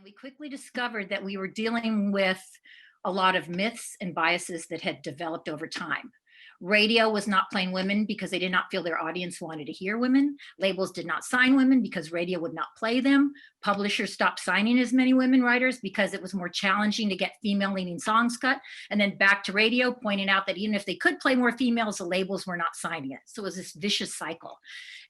we quickly discovered that we were dealing with a lot of myths and biases that had developed over time. Radio was not playing women because they did not feel their audience wanted to hear women. Labels did not sign women because radio would not play them. Publishers stopped signing as many women writers because it was more challenging to get female leading songs cut. And then back to radio, pointing out that even if they could play more females, the labels were not signing it. So it was this vicious cycle.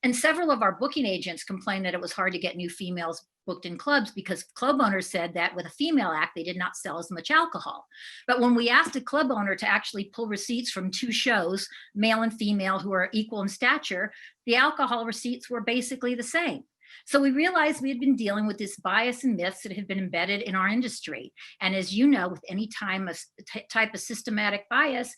And several of our booking agents complained that it was hard to get new females booked in clubs because club owners said that with a female act, they did not sell as much alcohol. But when we asked a club owner to actually pull receipts from two shows, male and female, who are equal in stature, the alcohol receipts were basically the same. So we realized we had been dealing with this bias and myths that had been embedded in our industry. And as you know, with any type of systematic bias,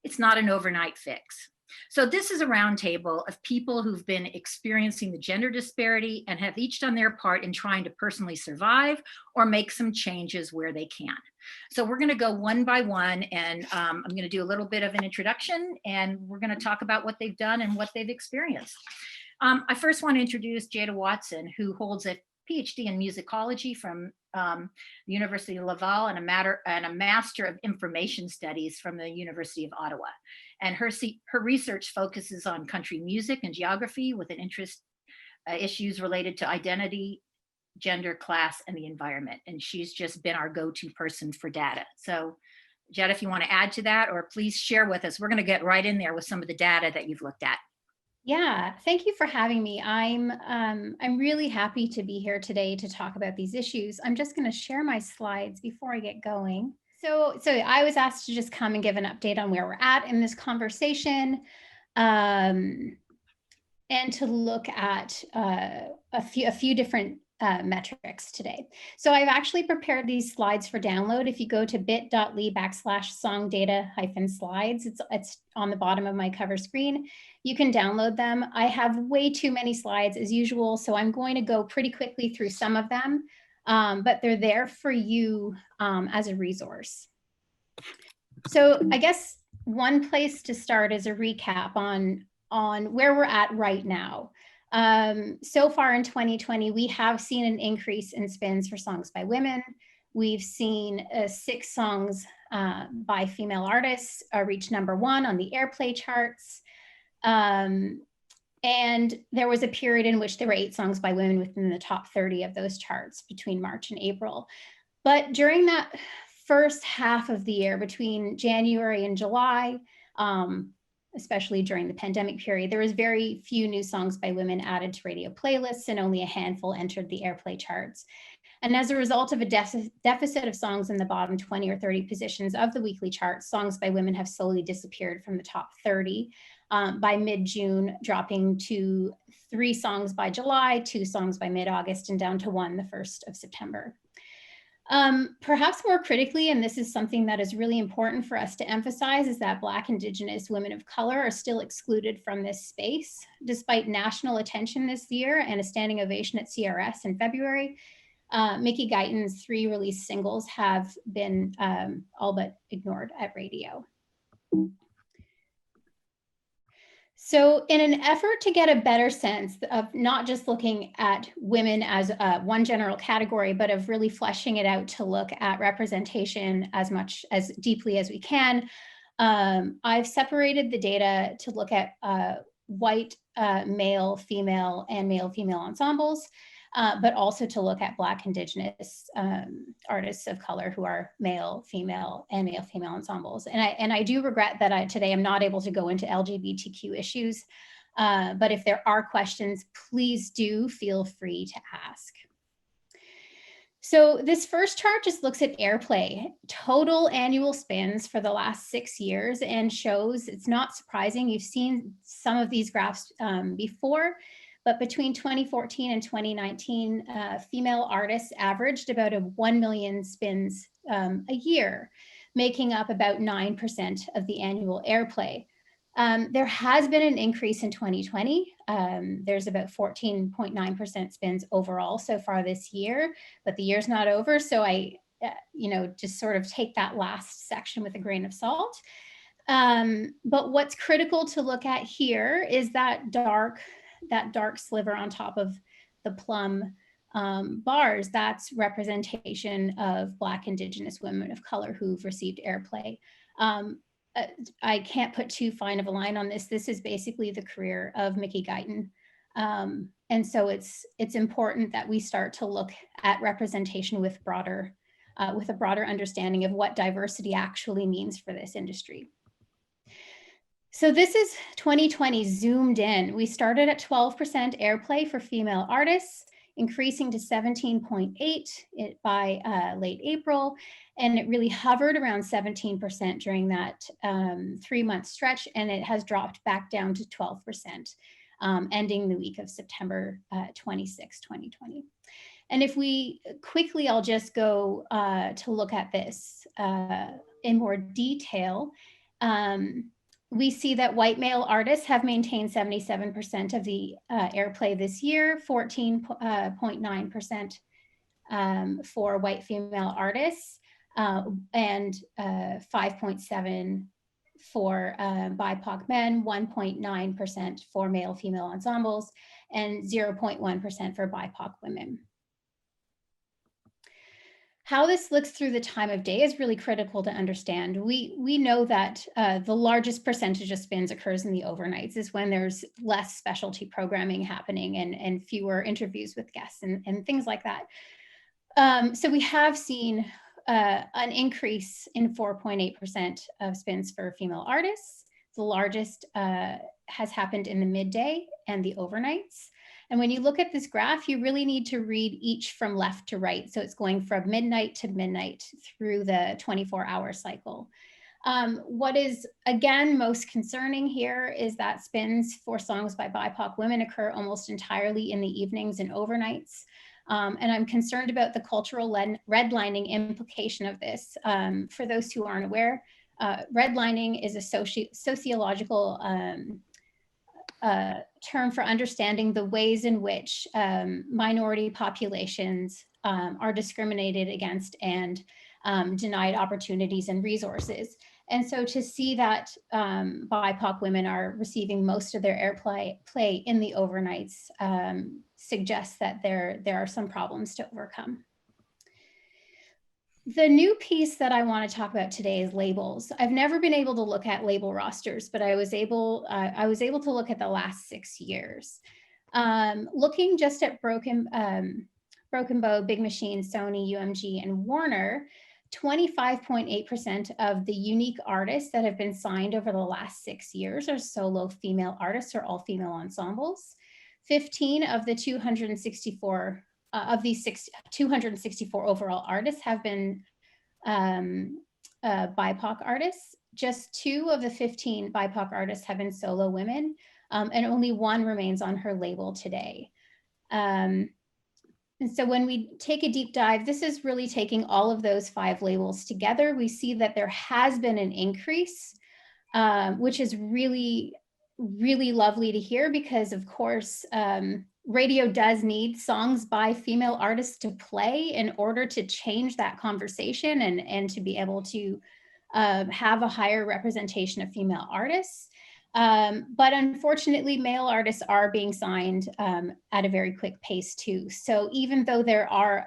it's not an overnight fix. So this is a roundtable of people who've been experiencing the gender disparity and have each done their part in trying to personally survive or make some changes where they can. So we're going to go one by one, and I'm going to do a little bit of an introduction, and we're going to talk about what they've done and what they've experienced. I first want to introduce Jada Watson, who holds a PhD in musicology from the University of Laval and a Master of Information Studies from the University of Ottawa. And her research focuses on country music and geography with an interest issues related to identity, gender, class, and the environment. And she's just been our go-to person for data. So Jada, if you want to add to that, or please share with us, we're going to get right in there with some of the data that you've looked at. Yeah, thank you for having me. I'm really happy to be here today to talk about these issues. I'm just going to share my slides before I get going. So I was asked to just come and give an update on where we're at in this conversation, and to look at a few different metrics today. So I've actually prepared these slides for download. If you go to bit.ly/songdata-slides, it's on the bottom of my cover screen. You can download them. I have way too many slides as usual, so I'm going to go pretty quickly through some of them, but they're there for you as a resource. So I guess one place to start is a recap on where we're at right now. So far in 2020, we have seen an increase in spins for songs by women. We've seen 6 songs by female artists reach #1 on the airplay charts. And there was a period in which there were 8 songs by women within the top 30 of those charts between March and April. But during that first half of the year, between January and July, especially during the pandemic period, there was very few new songs by women added to radio playlists, and only a handful entered the airplay charts. And as a result of a deficit of songs in the bottom 20 or 30 positions of the weekly charts, songs by women have slowly disappeared from the top 30 by mid-June, dropping to 3 songs by July, 2 songs by mid-August, and down to 1 the 1st of September. Perhaps more critically, and this is something that is really important for us to emphasize, is that Black, Indigenous, women of color are still excluded from this space. Despite national attention this year and a standing ovation at CRS in February, Mickey Guyton's 3 released singles have been all but ignored at radio. So in an effort to get a better sense of not just looking at women as one general category, but of really fleshing it out to look at representation as deeply as we can, I've separated the data to look at white, male, female, and male-female ensembles, but also to look at Black, Indigenous artists of color who are male, female, and male-female ensembles. And I do regret that today I'm not able to go into LGBTQ issues, but if there are questions, please do feel free to ask. So this first chart just looks at airplay, total annual spins for the last 6 years, and shows, it's not surprising, you've seen some of these graphs before, but between 2014 and 2019, female artists averaged about 1 million spins a year, making up about 9% of the annual airplay. There has been an increase in 2020. There's about 14.9% spins overall so far this year, but the year's not over. So I, just sort of take that last section with a grain of salt. But what's critical to look at here is that dark sliver on top of the plum bars, that's representation of Black, Indigenous women of color who've received airplay. I can't put too fine of a line on this. This is basically the career of Mickey Guyton. And so it's important that we start to look at representation with a broader understanding of what diversity actually means for this industry. So this is 2020 zoomed in. We started at 12% airplay for female artists, increasing to 17.8 by late April. And it really hovered around 17% during that 3-month stretch, and it has dropped back down to 12%, ending the week of September 26, 2020. And if we quickly, I'll just go to look at this in more detail. We see that white male artists have maintained 77% of the airplay this year, 14.9% for white female artists, and 5.7% for BIPOC men, 1.9% for male female ensembles, and 0.1% for BIPOC women. How this looks through the time of day is really critical to understand. We know that the largest percentage of spins occurs in the overnights, is when there's less specialty programming happening and fewer interviews with guests and things like that. So we have seen an increase in 4.8% of spins for female artists. The largest has happened in the midday and the overnights. And when you look at this graph, you really need to read each from left to right. So it's going from midnight to midnight through the 24-hour cycle. What is, again, most concerning here is that spins for songs by BIPOC women occur almost entirely in the evenings and overnights. And I'm concerned about the cultural redlining implication of this. For those who aren't aware, redlining is a sociological term for understanding the ways in which minority populations are discriminated against and denied opportunities and resources. And so to see that BIPOC women are receiving most of their airplay in the overnights suggests that there are some problems to overcome. The new piece that I want to talk about today is labels. I've never been able to look at label rosters, but I was able to look at the last 6 years. Looking just at Broken Bow, Big Machine, Sony, UMG, and Warner, 25.8% of the unique artists that have been signed over the last 6 years are solo female artists or all female ensembles. 15 of the 264 of these 264 overall artists have been BIPOC artists. Just 2 of the 15 BIPOC artists have been solo women, and only 1 remains on her label today. And so when we take a deep dive, this is really taking all of those 5 labels together. We see that there has been an increase, which is really, really lovely to hear, because of course, radio does need songs by female artists to play in order to change that conversation and to be able to have a higher representation of female artists. But unfortunately, male artists are being signed at a very quick pace too. So even though there are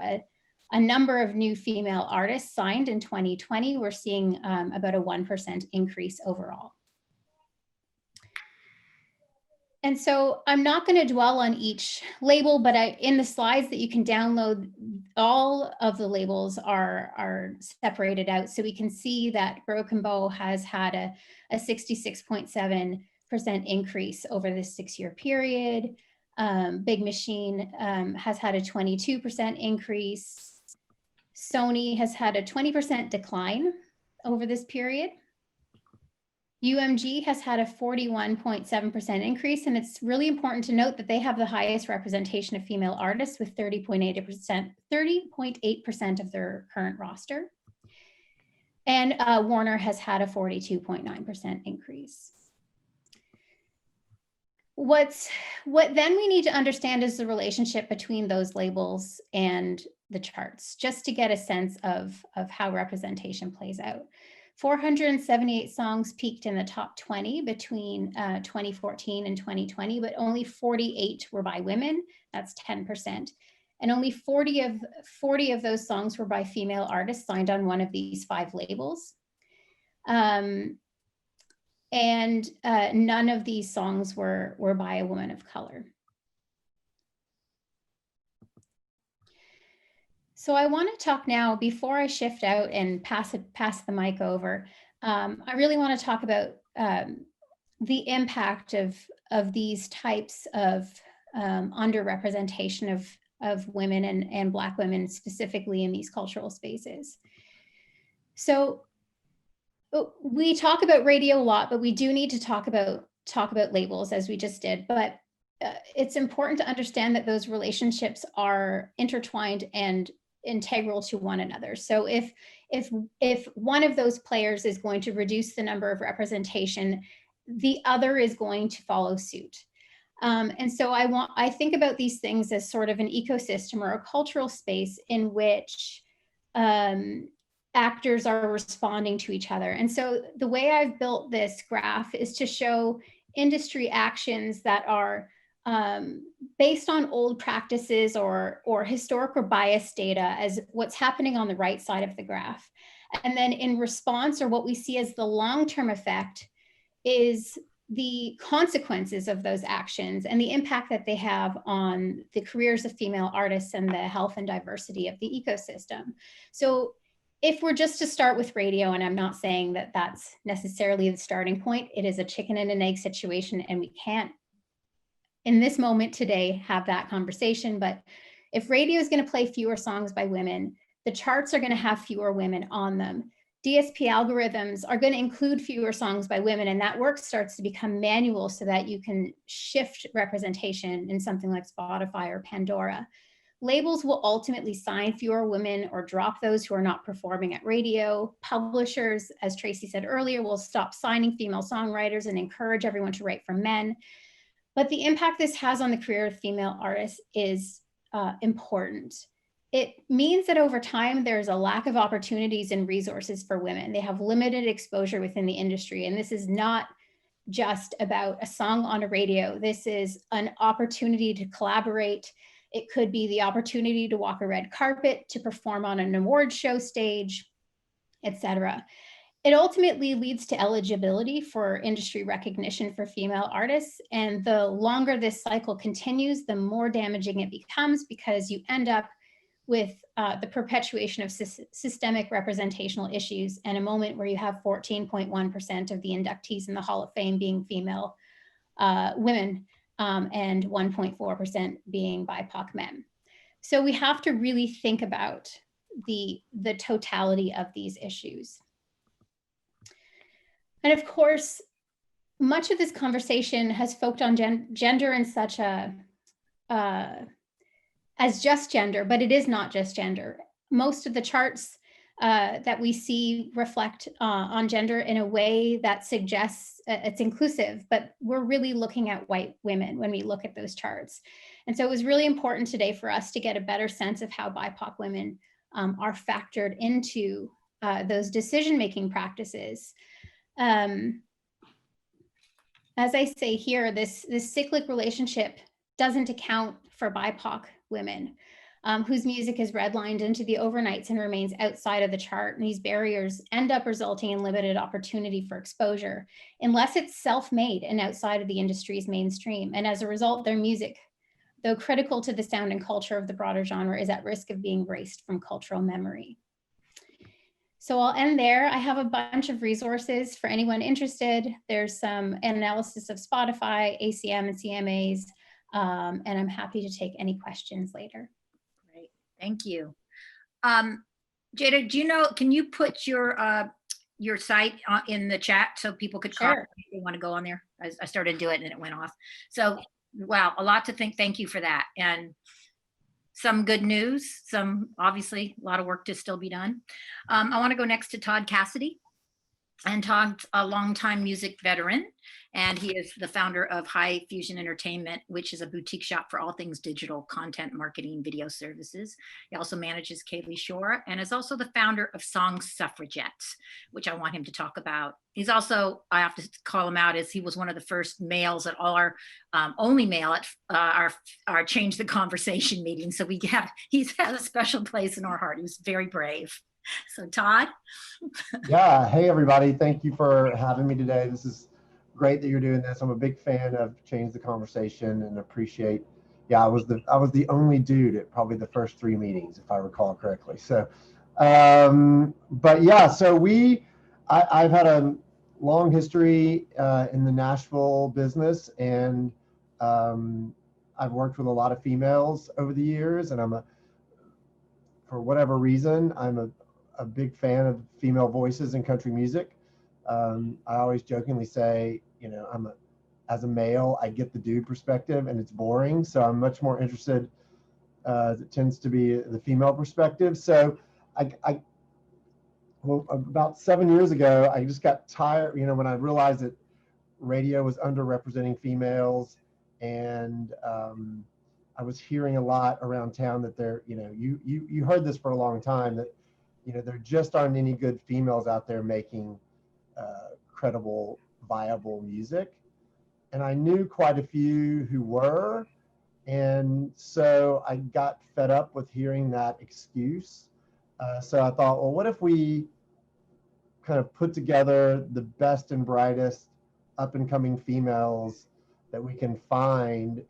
a number of new female artists signed in 2020, we're seeing about a 1% increase overall. And so I'm not going to dwell on each label, but in the slides that you can download, all of the labels are separated out. So we can see that Broken Bow has had a 66.7% increase over this 6-year period. Big Machine has had a 22% increase. Sony has had a 20% decline over this period. UMG has had a 41.7% increase, and it's really important to note that they have the highest representation of female artists with 30.8% of their current roster. And Warner has had a 42.9% increase. What then we need to understand is the relationship between those labels and the charts, just to get a sense of how representation plays out. 478 songs peaked in the top 20 between 2014 and 2020, but only 48 were by women. That's 10%. and only 40 of those songs were by female artists signed on one of these 5 labels. And none of these songs were by a woman of color. So I want to talk now, before I shift out and pass the mic over, I really want to talk about the impact of these types of underrepresentation of women and Black women specifically in these cultural spaces. So we talk about radio a lot, but we do need to talk about labels, as we just did. But it's important to understand that those relationships are intertwined and integral to one another. So if one of those players is going to reduce the number of representation, the other is going to follow suit. And so I think about these things as sort of an ecosystem or a cultural space in which actors are responding to each other. And so the way I've built this graph is to show industry actions that are based on old practices or historic or biased data as what's happening on the right side of the graph. And then in response, or what we see as the long-term effect, is the consequences of those actions and the impact that they have on the careers of female artists and the health and diversity of the ecosystem. So if we're just to start with radio, and I'm not saying that that's necessarily the starting point, it is a chicken and an egg situation, and we can't, in this moment today, have that conversation. But if radio is going to play fewer songs by women, the charts are going to have fewer women on them. DSP algorithms are going to include fewer songs by women, and that work starts to become manual so that you can shift representation in something like Spotify or Pandora. Labels will ultimately sign fewer women or drop those who are not performing at radio. Publishers, as Tracy said earlier, will stop signing female songwriters and encourage everyone to write for men. But the impact this has on the career of female artists is important. It means that over time, there's a lack of opportunities and resources for women. They have limited exposure within the industry. And this is not just about a song on a radio. This is an opportunity to collaborate. It could be the opportunity to walk a red carpet, to perform on an award show stage, etc. It ultimately leads to eligibility for industry recognition for female artists. And the longer this cycle continues, the more damaging it becomes, because you end up with the perpetuation of systemic representational issues, and a moment where you have 14.1% of the inductees in the Hall of Fame being female women, and 1.4% being BIPOC men. So we have to really think about the totality of these issues. And of course, much of this conversation has focused on gender in such a, as just gender, but it is not just gender. Most of the charts that we see reflect on gender in a way that suggests it's inclusive, but we're really looking at white women when we look at those charts. And so it was really important today for us to get a better sense of how BIPOC women are factored into those decision-making practices. As I say here, this cyclic relationship doesn't account for BIPOC women whose music is redlined into the overnights and remains outside of the chart. And these barriers end up resulting in limited opportunity for exposure, unless it's self-made and outside of the industry's mainstream. And as a result, their music, though critical to the sound and culture of the broader genre, is at risk of being erased from cultural memory. So I'll end there. I have a bunch of resources for anyone interested. There's some analysis of Spotify, ACM, and CMAs, and I'm happy to take any questions later. Great, thank you. Jada, do you know, can you put your site in the chat so people could copy if they want to go on there? I started to do it and it went off. So, wow, a lot to think. Thank you for that. And some good news, some obviously a lot of work to still be done. I want to go next to Todd Cassidy. And Todd's a longtime music veteran, and he is the founder of High Fusion Entertainment, which is a boutique shop for all things digital content marketing, video services. He also manages Kaylee Shore and is also the founder of Song Suffragettes, which I want him to talk about. He's also, I have to call him out, as he was one of the first males at all our, only male at our Change the Conversation meeting. So he's had a special place in our heart. He was very brave. So Todd. Yeah, hey everybody. Thank you for having me today. This is great that you're doing this. I'm a big fan of Change the Conversation and appreciate. Yeah, I was the only dude at probably the first 3 meetings, if I recall correctly. So, but yeah, so I've had a long history in the Nashville business, and I've worked with a lot of females over the years, and for whatever reason, I'm a big fan of female voices in country music. I always jokingly say, as a male, I get the dude perspective and it's boring. So I'm much more interested, it tends to be the female perspective. So well, about 7 years ago, I just got tired, when I realized that radio was underrepresenting females, and I was hearing a lot around town that you heard this for a long time, that there just aren't any good females out there making credible, viable music. And I knew quite a few who were. And so I got fed up with hearing that excuse. So I thought, well, what if we kind of put together the best and brightest up and coming females that we can find?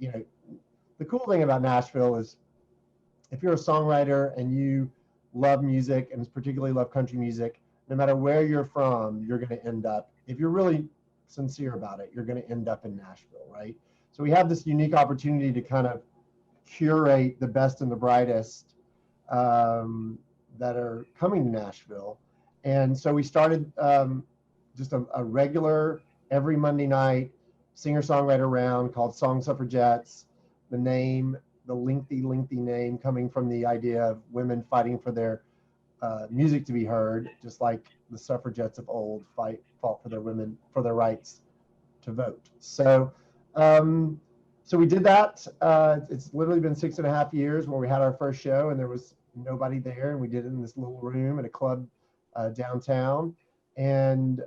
The cool thing about Nashville is, if you're a songwriter and you love music, and particularly love country music, no matter where you're from, you're going to end up, if you're really sincere about it, you're going to end up in Nashville, right? So we have this unique opportunity to kind of curate the best and the brightest that are coming to Nashville. And so we started just a regular, every Monday night, singer-songwriter round called Song Suffragettes. The lengthy name coming from the idea of women fighting for their music to be heard, just like the suffragettes of old fought for their rights to vote. So we did that. It's literally been 6.5 years where we had our first show and there was nobody there, and we did it in this little room at a club downtown. And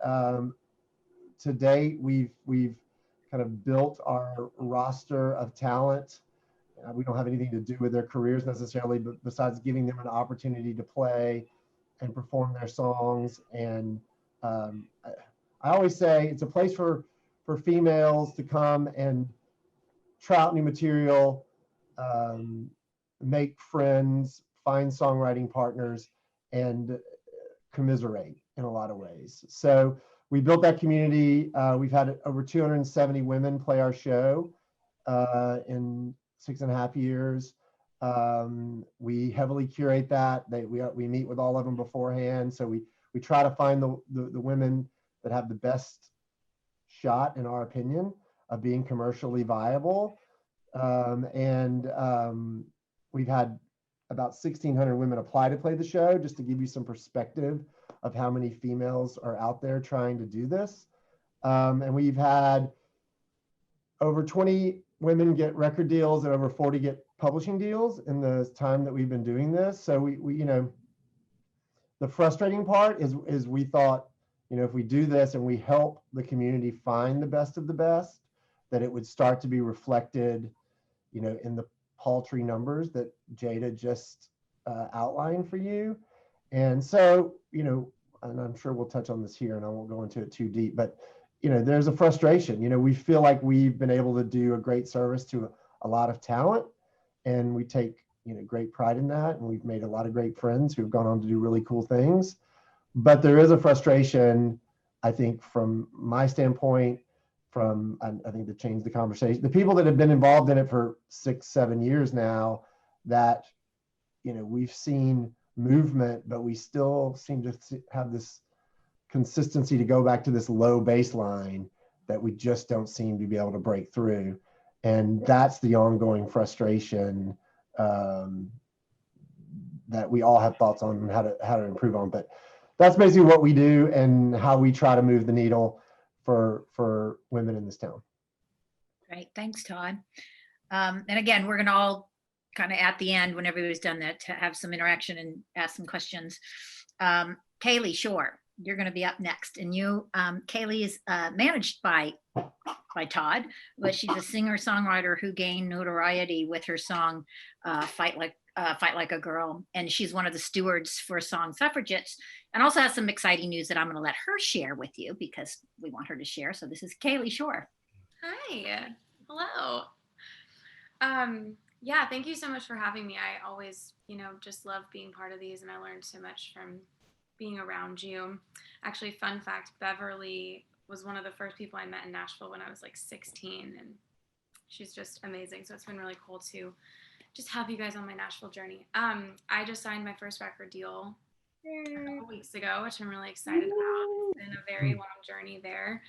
to date, we've kind of built our roster of talent. We don't have anything to do with their careers necessarily, but besides giving them an opportunity to play and perform their songs. And I always say it's a place for females to come and try out new material, make friends, find songwriting partners, and commiserate in a lot of ways. So we built that community. We've had over 270 women play our show in 6.5 years. We heavily curate that. We meet with all of them beforehand. So we try to find the women that have the best shot, in our opinion, of being commercially viable. We've had about 1,600 women apply to play the show, just to give you some perspective of how many females are out there trying to do this. And we've had over 20 women get record deals and over 40 get publishing deals in the time that we've been doing this. So we the frustrating part is we thought, if we do this and we help the community find the best of the best, that it would start to be reflected, in the paltry numbers that Jada just outlined for you. And so, and I'm sure we'll touch on this here and I won't go into it too deep, but there's a frustration. We feel like we've been able to do a great service to a lot of talent, and we take great pride in that, and we've made a lot of great friends who've gone on to do really cool things. But there is a frustration, I think, from my standpoint, I think, to change the conversation, the people that have been involved in it for 6-7 years now, that we've seen movement, but we still seem to have this consistency to go back to this low baseline that we just don't seem to be able to break through. And that's the ongoing frustration that we all have thoughts on how to improve on. But that's basically what we do and how we try to move the needle for women in this town. Great, thanks, Todd. And again, we're gonna all kind of at the end, when everybody's done that, to have some interaction and ask some questions. Kaylee Shore, you're gonna be up next. And you, Kaylee is managed by Todd, but she's a singer-songwriter who gained notoriety with her song, Fight Like a Girl. And she's one of the stewards for Song Suffragettes, and also has some exciting news that I'm gonna let her share with you because we want her to share. So this is Kaylee Shore. Hi, hello. Yeah, thank you so much for having me. I always, just love being part of these, and I learned so much from being around you. Actually, fun fact, Beverly was one of the first people I met in Nashville when I was like 16, and she's just amazing. So it's been really cool to just have you guys on my Nashville journey. I just signed my first record deal a couple weeks ago, which I'm really excited about. It's been a very long journey there,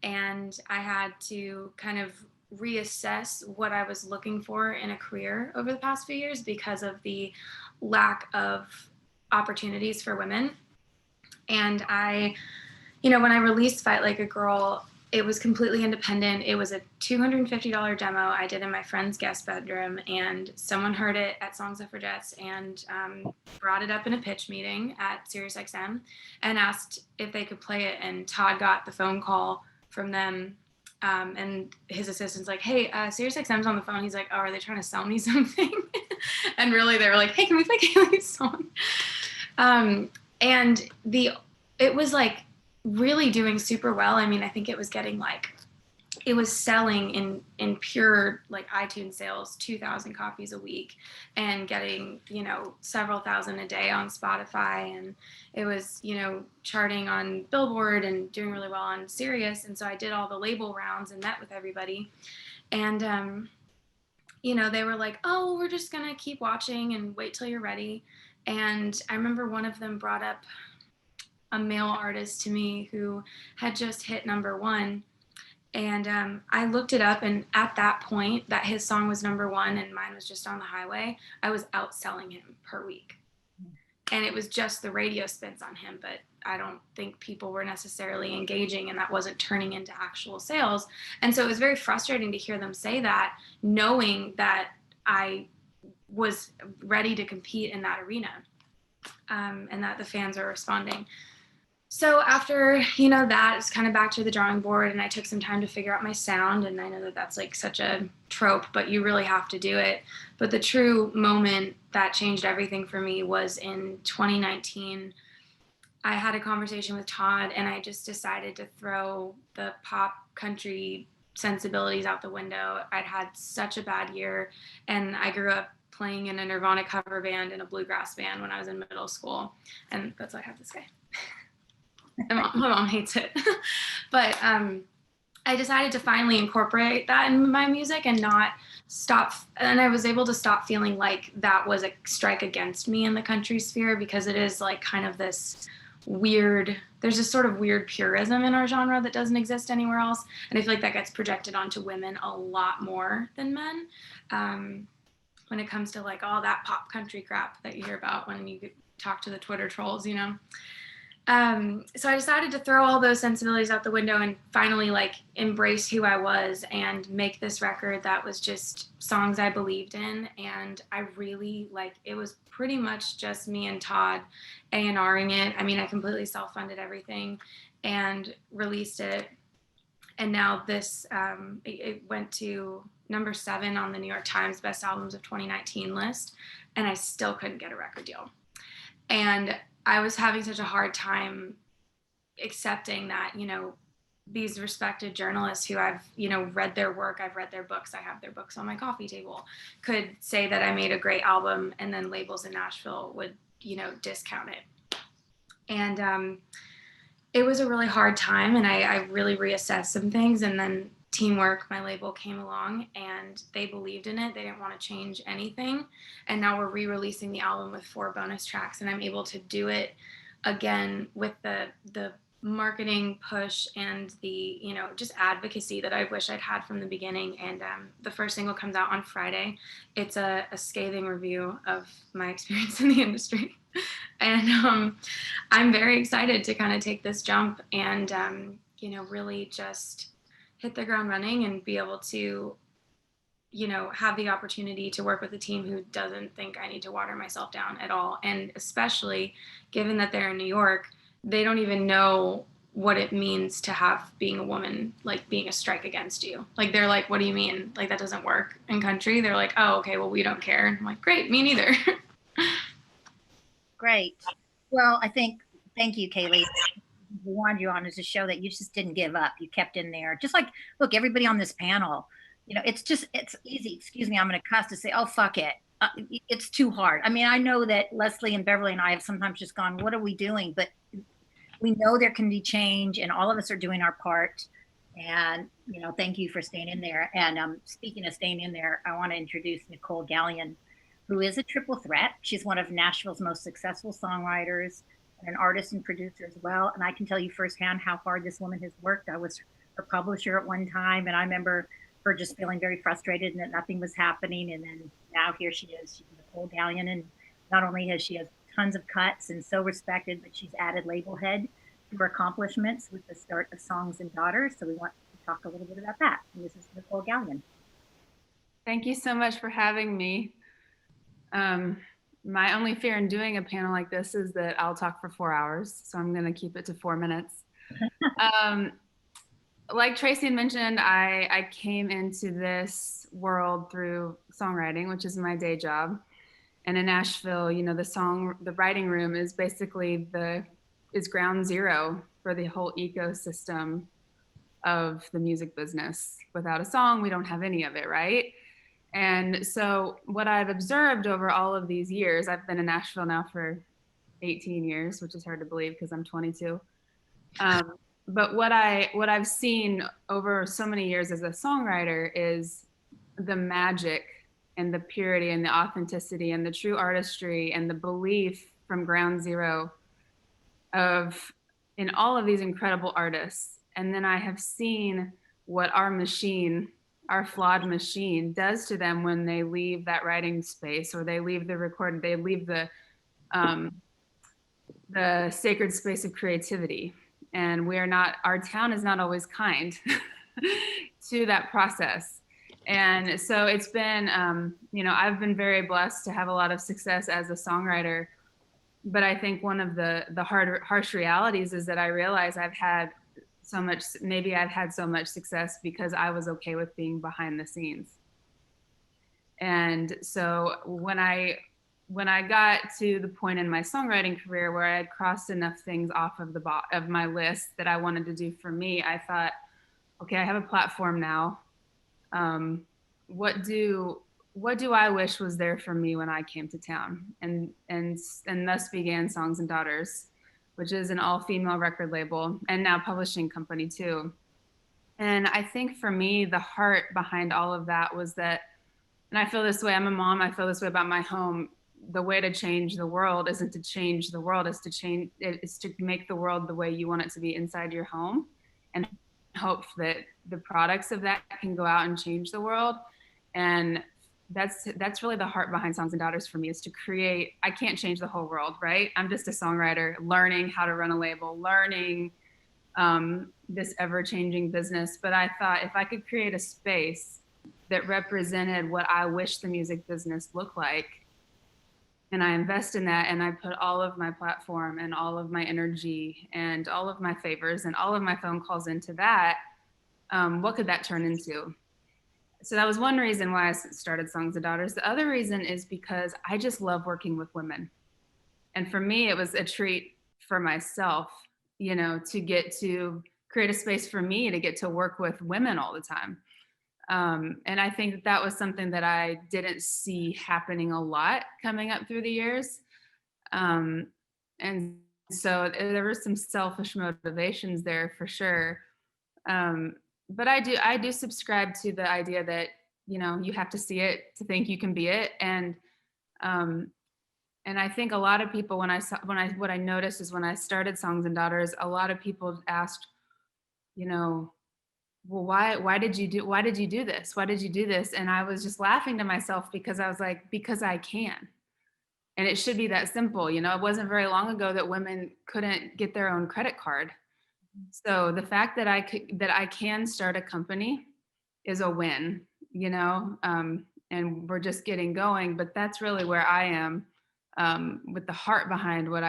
and I had to kind of reassess what I was looking for in a career over the past few years because of the lack of opportunities for women. And when I released Fight Like a Girl, it was completely independent. It was a $250 demo I did in my friend's guest bedroom, and someone heard it at Song Suffragettes and brought it up in a pitch meeting at SiriusXM and asked if they could play it. And Todd got the phone call from them, and his assistant's like, "Hey, SiriusXM's on the phone." He's like, "Oh, are they trying to sell me something?" And really, they were like, "Hey, can we play Kaylee's song?" And it was like really doing super well. I mean, I think it was getting it was selling in pure like iTunes sales, 2,000 copies a week, and getting, several thousand a day on Spotify. And it was, charting on Billboard and doing really well on Sirius. And so I did all the label rounds and met with everybody. And, they were like, "Oh, we're just going to keep watching and wait till you're ready." And I remember one of them brought up a male artist to me who had just hit #1. And I looked it up, and at that point that his song was #1 and mine was Just on the Highway, I was outselling him per week. And it was just the radio spins on him, but I don't think people were necessarily engaging, and that wasn't turning into actual sales. And so it was very frustrating to hear them say that, knowing that I was ready to compete in that arena, and that the fans are responding. So after, that, it's kind of back to the drawing board, and I took some time to figure out my sound. And I know that that's like such a trope, but you really have to do it. But the true moment that changed everything for me was in 2019. I had a conversation with Todd, and I just decided to throw the pop country sensibilities out the window. I'd had such a bad year, and I grew up playing in a Nirvana cover band and a bluegrass band when I was in middle school. And that's why I have this guy. My mom hates it. But I decided to finally incorporate that in my music and not stop. And I was able to stop feeling like that was a strike against me in the country sphere, because it is like kind of this weird, there's this sort of weird purism in our genre that doesn't exist anywhere else. And I feel like that gets projected onto women a lot more than men, when it comes to like all that pop country crap that you hear about when you talk to the Twitter trolls, So I decided to throw all those sensibilities out the window and finally like embrace who I was and make this record that was just songs I believed in. And I really it was pretty much just me and Todd A&Ring it. I mean, I completely self-funded everything and released it. And now this, it went to #7 on the New York Times Best Albums of 2019 list. And I still couldn't get a record deal. And I was having such a hard time accepting that, these respected journalists who I've, read their work, I've read their books, I have their books on my coffee table, could say that I made a great album, and then labels in Nashville would, discount it. And it was a really hard time, and I really reassessed some things. And then Teamwork, my label, came along, and they believed in it. They didn't want to change anything. And now we're re-releasing the album with 4 bonus tracks, and I'm able to do it again with the marketing push and the, just advocacy that I wish I'd had from the beginning. And the first single comes out on Friday. It's a scathing review of my experience in the industry. And I'm very excited to kind of take this jump and, really just hit the ground running and be able to, have the opportunity to work with a team who doesn't think I need to water myself down at all. And especially given that they're in New York, they don't even know what it means to have being a woman, like being a strike against you. Like, they're like, what do you mean? Like, that doesn't work in country. They're like, oh, okay, well, we don't care. And I'm like, great, me neither. Great. Well, thank you, Kaylee. We wanted you on is to show that you just didn't give up. You kept in there. Just like, look, everybody on this panel, it's easy, excuse me, I'm going to cuss, to say, oh, fuck it. It's too hard. I mean, I know that Leslie and Beverly and I have sometimes just gone, what are we doing? But we know there can be change, and all of us are doing our part. And, thank you for staying in there. And speaking of staying in there, I want to introduce Nicole Gallion, who is a triple threat. She's one of Nashville's most successful songwriters and an artist and producer as well. And I can tell you firsthand how hard this woman has worked. I was her publisher at one time, and I remember her just feeling very frustrated and that nothing was happening. And then now here she is. She's Nicole Gallion, and not only has she tons of cuts and so respected, but she's added label head to her accomplishments with the start of Songs and Daughters. So we want to talk a little bit about that. And this is Nicole Gallion. Thank you so much for having me. My only fear in doing a panel like this is that I'll talk for 4 hours, so I'm going to keep it to 4 minutes. Like Tracy had mentioned, I came into this world through songwriting, which is my day job. And in Nashville, the writing room is basically is ground zero for the whole ecosystem of the music business. Without a song, we don't have any of it, right? And so what I've observed over all of these years, I've been in Nashville now for 18 years, which is hard to believe because I'm 22. But what I've seen over so many years as a songwriter is the magic and the purity and the authenticity and the true artistry and the belief from ground zero in all of these incredible artists. And then I have seen what our flawed machine does to them when they leave that writing space, or they leave they leave the sacred space of creativity. And our town is not always kind to that process. And so it's been, I've been very blessed to have a lot of success as a songwriter. But I think one of the harsh realities is that I realize I've had so much success because I was okay with being behind the scenes. And so when I got to the point in my songwriting career where I had crossed enough things off of my list that I wanted to do for me, I thought, okay, I have a platform now. What do I wish was there for me when I came to town? And thus began Songs and Daughters, which is an all-female record label and now publishing company too. And I think for me, the heart behind all of that was that, and I feel this way, I'm a mom, I feel this way about my home. The way to change the world isn't to change the world, it's to make the world the way you want it to be inside your home, and hope that the products of that can go out and change the world. And that's really the heart behind Songs and Daughters for me, is to create. I can't change the whole world, right? I'm just a songwriter learning how to run a label, learning this ever-changing business. But I thought if I could create a space that represented what I wish the music business looked like, and I invest in that, and I put all of my platform and all of my energy and all of my favors and all of my phone calls into that, what could that turn into? So that was one reason why I started Songs and Daughters. The other reason is because I just love working with women. And for me, it was a treat for myself, to get to create a space for me to get to work with women all the time. And I think that was something that I didn't see happening a lot coming up through the years. And so there were some selfish motivations there for sure. But I do subscribe to the idea that, you have to see it to think you can be it. And I think a lot of people, what I noticed is when I started Songs and Daughters, a lot of people asked, well, why did you do this? Why did you do this? And I was just laughing to myself because I was like, because I can. And it should be that simple. You know, it wasn't very long ago that women couldn't get their own credit card. So the fact that I can start a company is a win, you know, and we're just getting going, but that's really where I am, with the heart behind what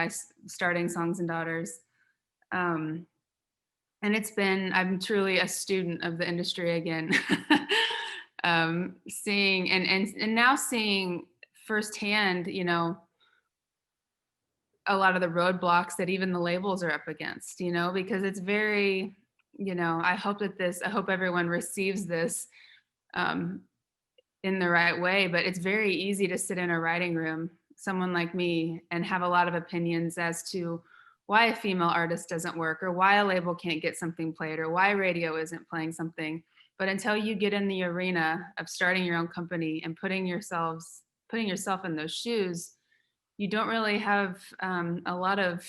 starting Songs and Daughters. And I'm truly a student of the industry again. Seeing and now seeing firsthand, you know, a lot of the roadblocks that even the labels are up against, you know, because it's very, you know, I hope everyone receives this in the right way, but it's very easy to sit in a writing room, someone like me, and have a lot of opinions as to why a female artist doesn't work, or why a label can't get something played, or why radio isn't playing something. But until you get in the arena of starting your own company and putting yourself in those shoes, you don't really have a lot of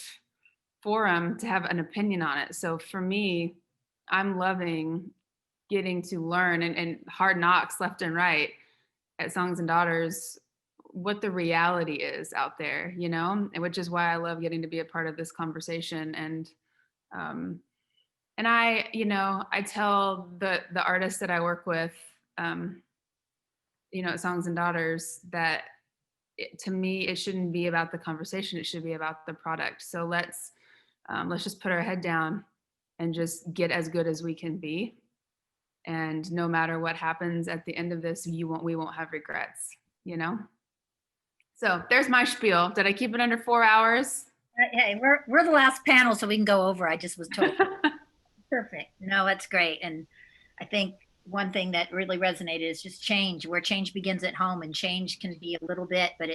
forum to have an opinion on it. So for me, I'm loving getting to learn and hard knocks left and right at Songs and Daughters what the reality is out there, you know, and which is why I love getting to be a part of this conversation. And I, you know, I tell the artists that I work with, you know, at Songs and Daughters, that to me, it shouldn't be about the conversation. It should be about the product. So let's just put our head down and just get as good as we can be. And no matter what happens at the end of this, we won't have regrets, you know? So there's my spiel. Did I keep it under 4 hours? Hey, we're the last panel, so we can go over. I just was told. Perfect. No, that's great. And I think one thing that really resonated is just change, where change begins at home, and change can be a little bit, but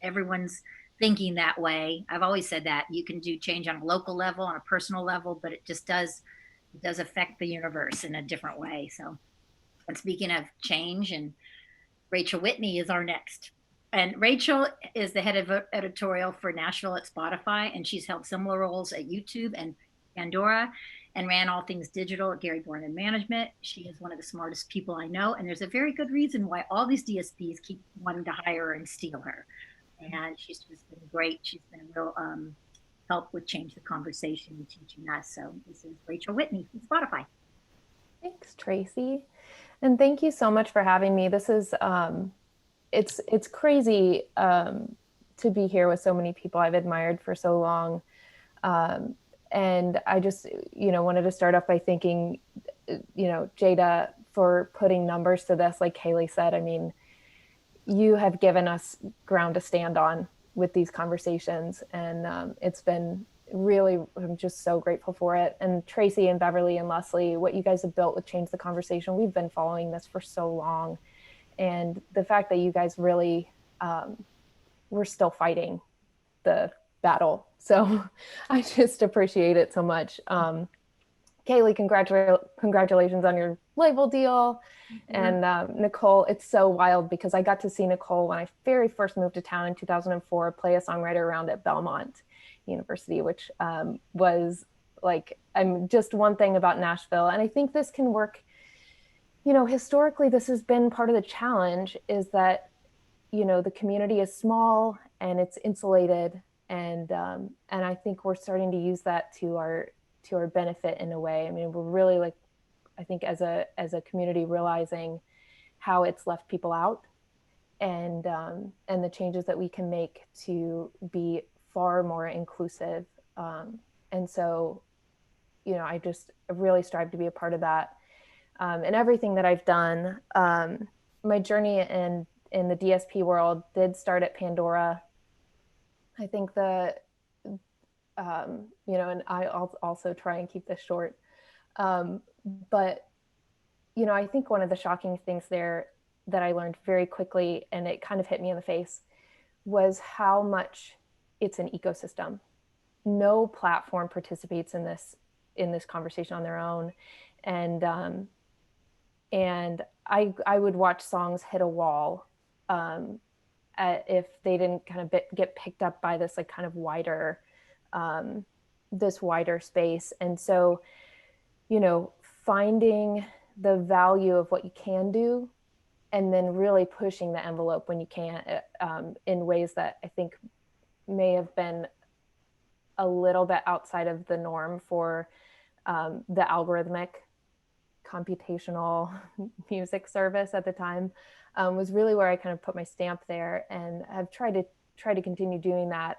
everyone's thinking that way. I've always said that you can do change on a local level, on a personal level, but it does affect the universe in a different way. So, and speaking of change, and Rachel Whitney is our next. And Rachel is the head of editorial for Nashville at Spotify, and she's held similar roles at YouTube and Pandora, and ran all things digital at Gary Borman Management. She is one of the smartest people I know, and there's a very good reason why all these DSPs keep wanting to hire her and steal her. And she's just been great. She's been a real help with Change the Conversation and teaching us. So this is Rachel Whitney from Spotify. Thanks, Tracy. And thank you so much for having me. This is, it's crazy to be here with so many people I've admired for so long. And I just, you know, wanted to start off by thanking, you know, Jada for putting numbers to this. Like Kaylee said, I mean, you have given us ground to stand on with these conversations. And it's been really, I'm just so grateful for it. And Tracy and Beverly and Leslie, what you guys have built with Change the Conversation, we've been following this for so long. And the fact that you guys really, we're still fighting the battle. So I just appreciate it so much. Kaylee, congratulations on your label deal. Mm-hmm. And Nicole, it's so wild because I got to see Nicole when I very first moved to town in 2004, play a songwriter around at Belmont University, which was like, I'm just one thing about Nashville. And I think this can work, you know, historically, this has been part of the challenge is that, you know, the community is small and it's insulated. And I think we're starting to use that to our benefit in a way. I mean, we're really like, I think as a community realizing how it's left people out and the changes that we can make to be far more inclusive. And so, you know, I really strive to be a part of that. And everything that I've done, my journey in the DSP world did start at Pandora. I think you know, and I'll also try and keep this short. But, you know, I think one of the shocking things there that I learned very quickly, and it kind of hit me in the face, was how much it's an ecosystem. No platform participates in this conversation on their own. And I would watch songs hit a wall if they didn't kind of get picked up by this like kind of wider, this wider space. And so, you know, finding the value of what you can do and then really pushing the envelope when you can, in ways that I think may have been a little bit outside of the norm for the algorithmic computational music service at the time, was really where I kind of put my stamp there, and have tried to continue doing that.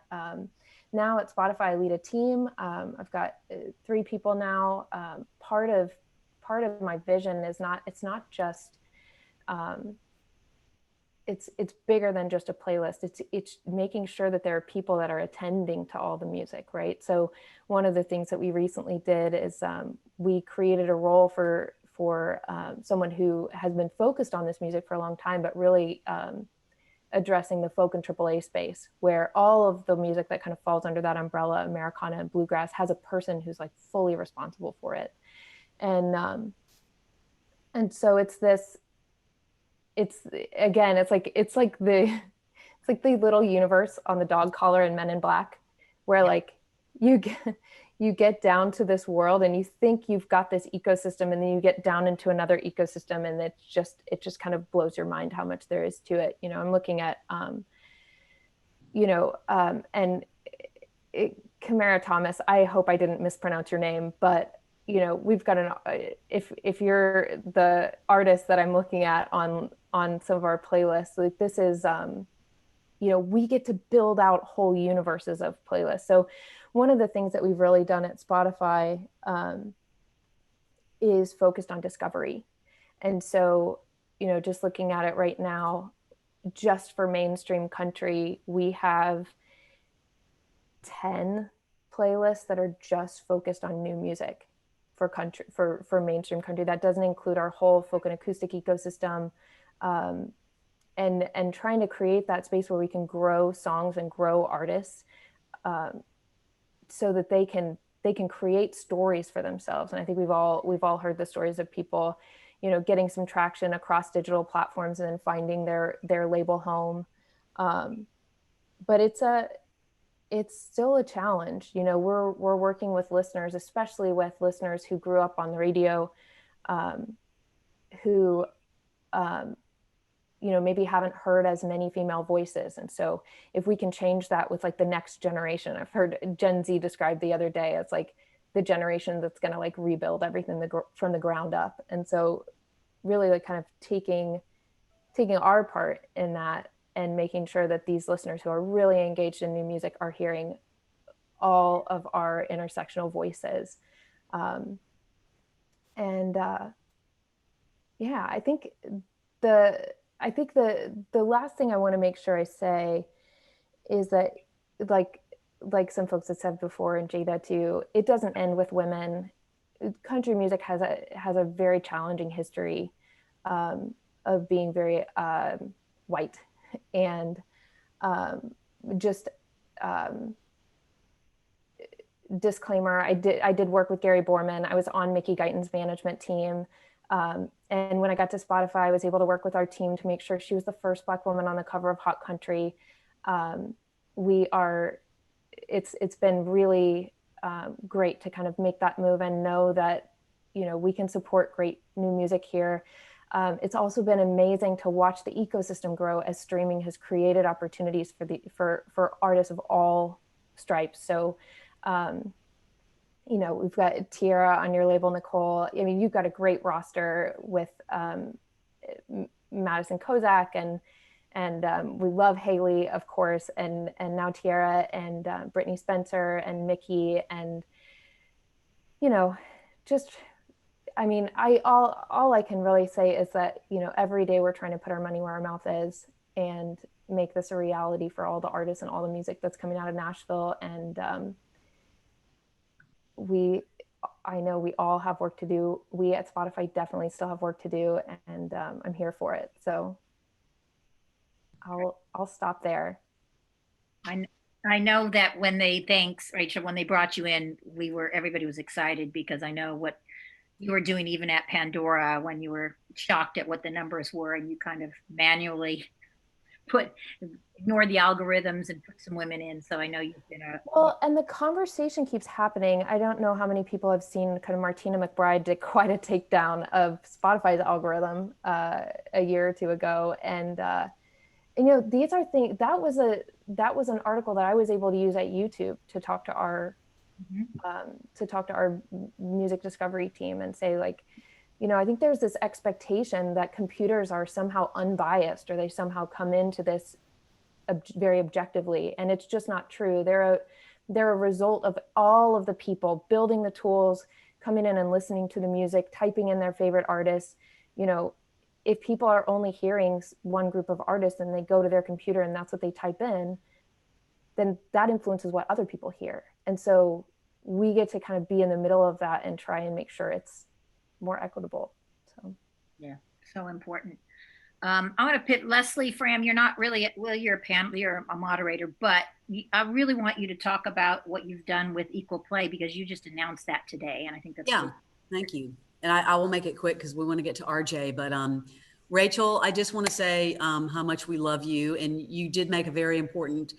Now at Spotify, I lead a team. I've got 3 people now. Part of my vision is it's not just it's bigger than just a playlist. It's making sure that there are people that are attending to all the music, right? So one of the things that we recently did is we created a role for someone who has been focused on this music for a long time, but really addressing the folk and AAA space, where all of the music that kind of falls under that umbrella, Americana and bluegrass, has a person who's like fully responsible for it. And so it's like the little universe on the dog collar in Men in Black, where like you get down to this world and you think you've got this ecosystem, and then you get down into another ecosystem, and it just kind of blows your mind how much there is to it. You know, I'm looking at Kamara Thomas. I hope I didn't mispronounce your name, but you know, we've got if you're the artist that I'm looking at on some of our playlists, like this is you know, we get to build out whole universes of playlists. So one of the things that we've really done at Spotify is focused on discovery. And so, you know, just looking at it right now, just for mainstream country, we have 10 playlists that are just focused on new music for country, for mainstream country. That doesn't include our whole folk and acoustic ecosystem, and trying to create that space where we can grow songs and grow artists, so that they can create stories for themselves. And I think we've all heard the stories of people, you know, getting some traction across digital platforms and then finding their label home. But it's still a challenge. You know, we're working with listeners, especially with listeners who grew up on the radio, who you know, maybe haven't heard as many female voices. And so if we can change that with like the next generation, I've heard Gen Z described the other day as like the generation that's going to like rebuild everything from the ground up. And so really like kind of taking our part in that, and making sure that these listeners who are really engaged in new music are hearing all of our intersectional voices. Yeah, I think the last thing I want to make sure I say is that like some folks have said before, and Jada too, it doesn't end with women. Country music has a very challenging history of being very white, and disclaimer, I did work with Gary Borman. I was on Mickey Guyton's management team. And when I got to Spotify, I was able to work with our team to make sure she was the first Black woman on the cover of Hot Country. It's been really great to kind of make that move and know that, you know, we can support great new music here. It's also been amazing to watch the ecosystem grow as streaming has created opportunities for artists of all stripes. So, you know, we've got Tierra on your label, Nicole. I mean, you've got a great roster with Madison Kozak, and we love Haley, of course, and now Tierra, and Brittany Spencer and Mickey, and, you know, just, I mean, all I can really say is that, you know, every day we're trying to put our money where our mouth is and make this a reality for all the artists and all the music that's coming out of Nashville. And I know we all have work to do. We at Spotify definitely still have work to do, and I'm here for it. So I'll stop there. I know that thanks, Rachel, when they brought you in, everybody was excited, because I know what you were doing even at Pandora when you were shocked at what the numbers were, and you kind of manually ignore the algorithms and put some women in. So I know you've been Well, and the conversation keeps happening. I don't know how many people have seen kind of Martina McBride did quite a takedown of Spotify's algorithm a year or two ago. And these are things that was an article that I was able to use at YouTube to talk to our music discovery team and say, like, I think there's this expectation that computers are somehow unbiased, or they somehow come into this very objectively, and it's just not true. They're a result of all of the people building the tools, coming in and listening to the music, typing in their favorite artists. If people are only hearing one group of artists and they go to their computer and that's what they type in, then that influences what other people hear. And so we get to kind of be in the middle of that and try and make sure it's more equitable. So yeah, so important. I'm going to pit Leslie Fram. You're not really, you're a moderator, but I really want you to talk about what you've done with Equal Play, because you just announced that today. And I think that's cool. Thank you. And I will make it quick because we want to get to RJ, but Rachel, I just want to say how much we love you. And you did make a very important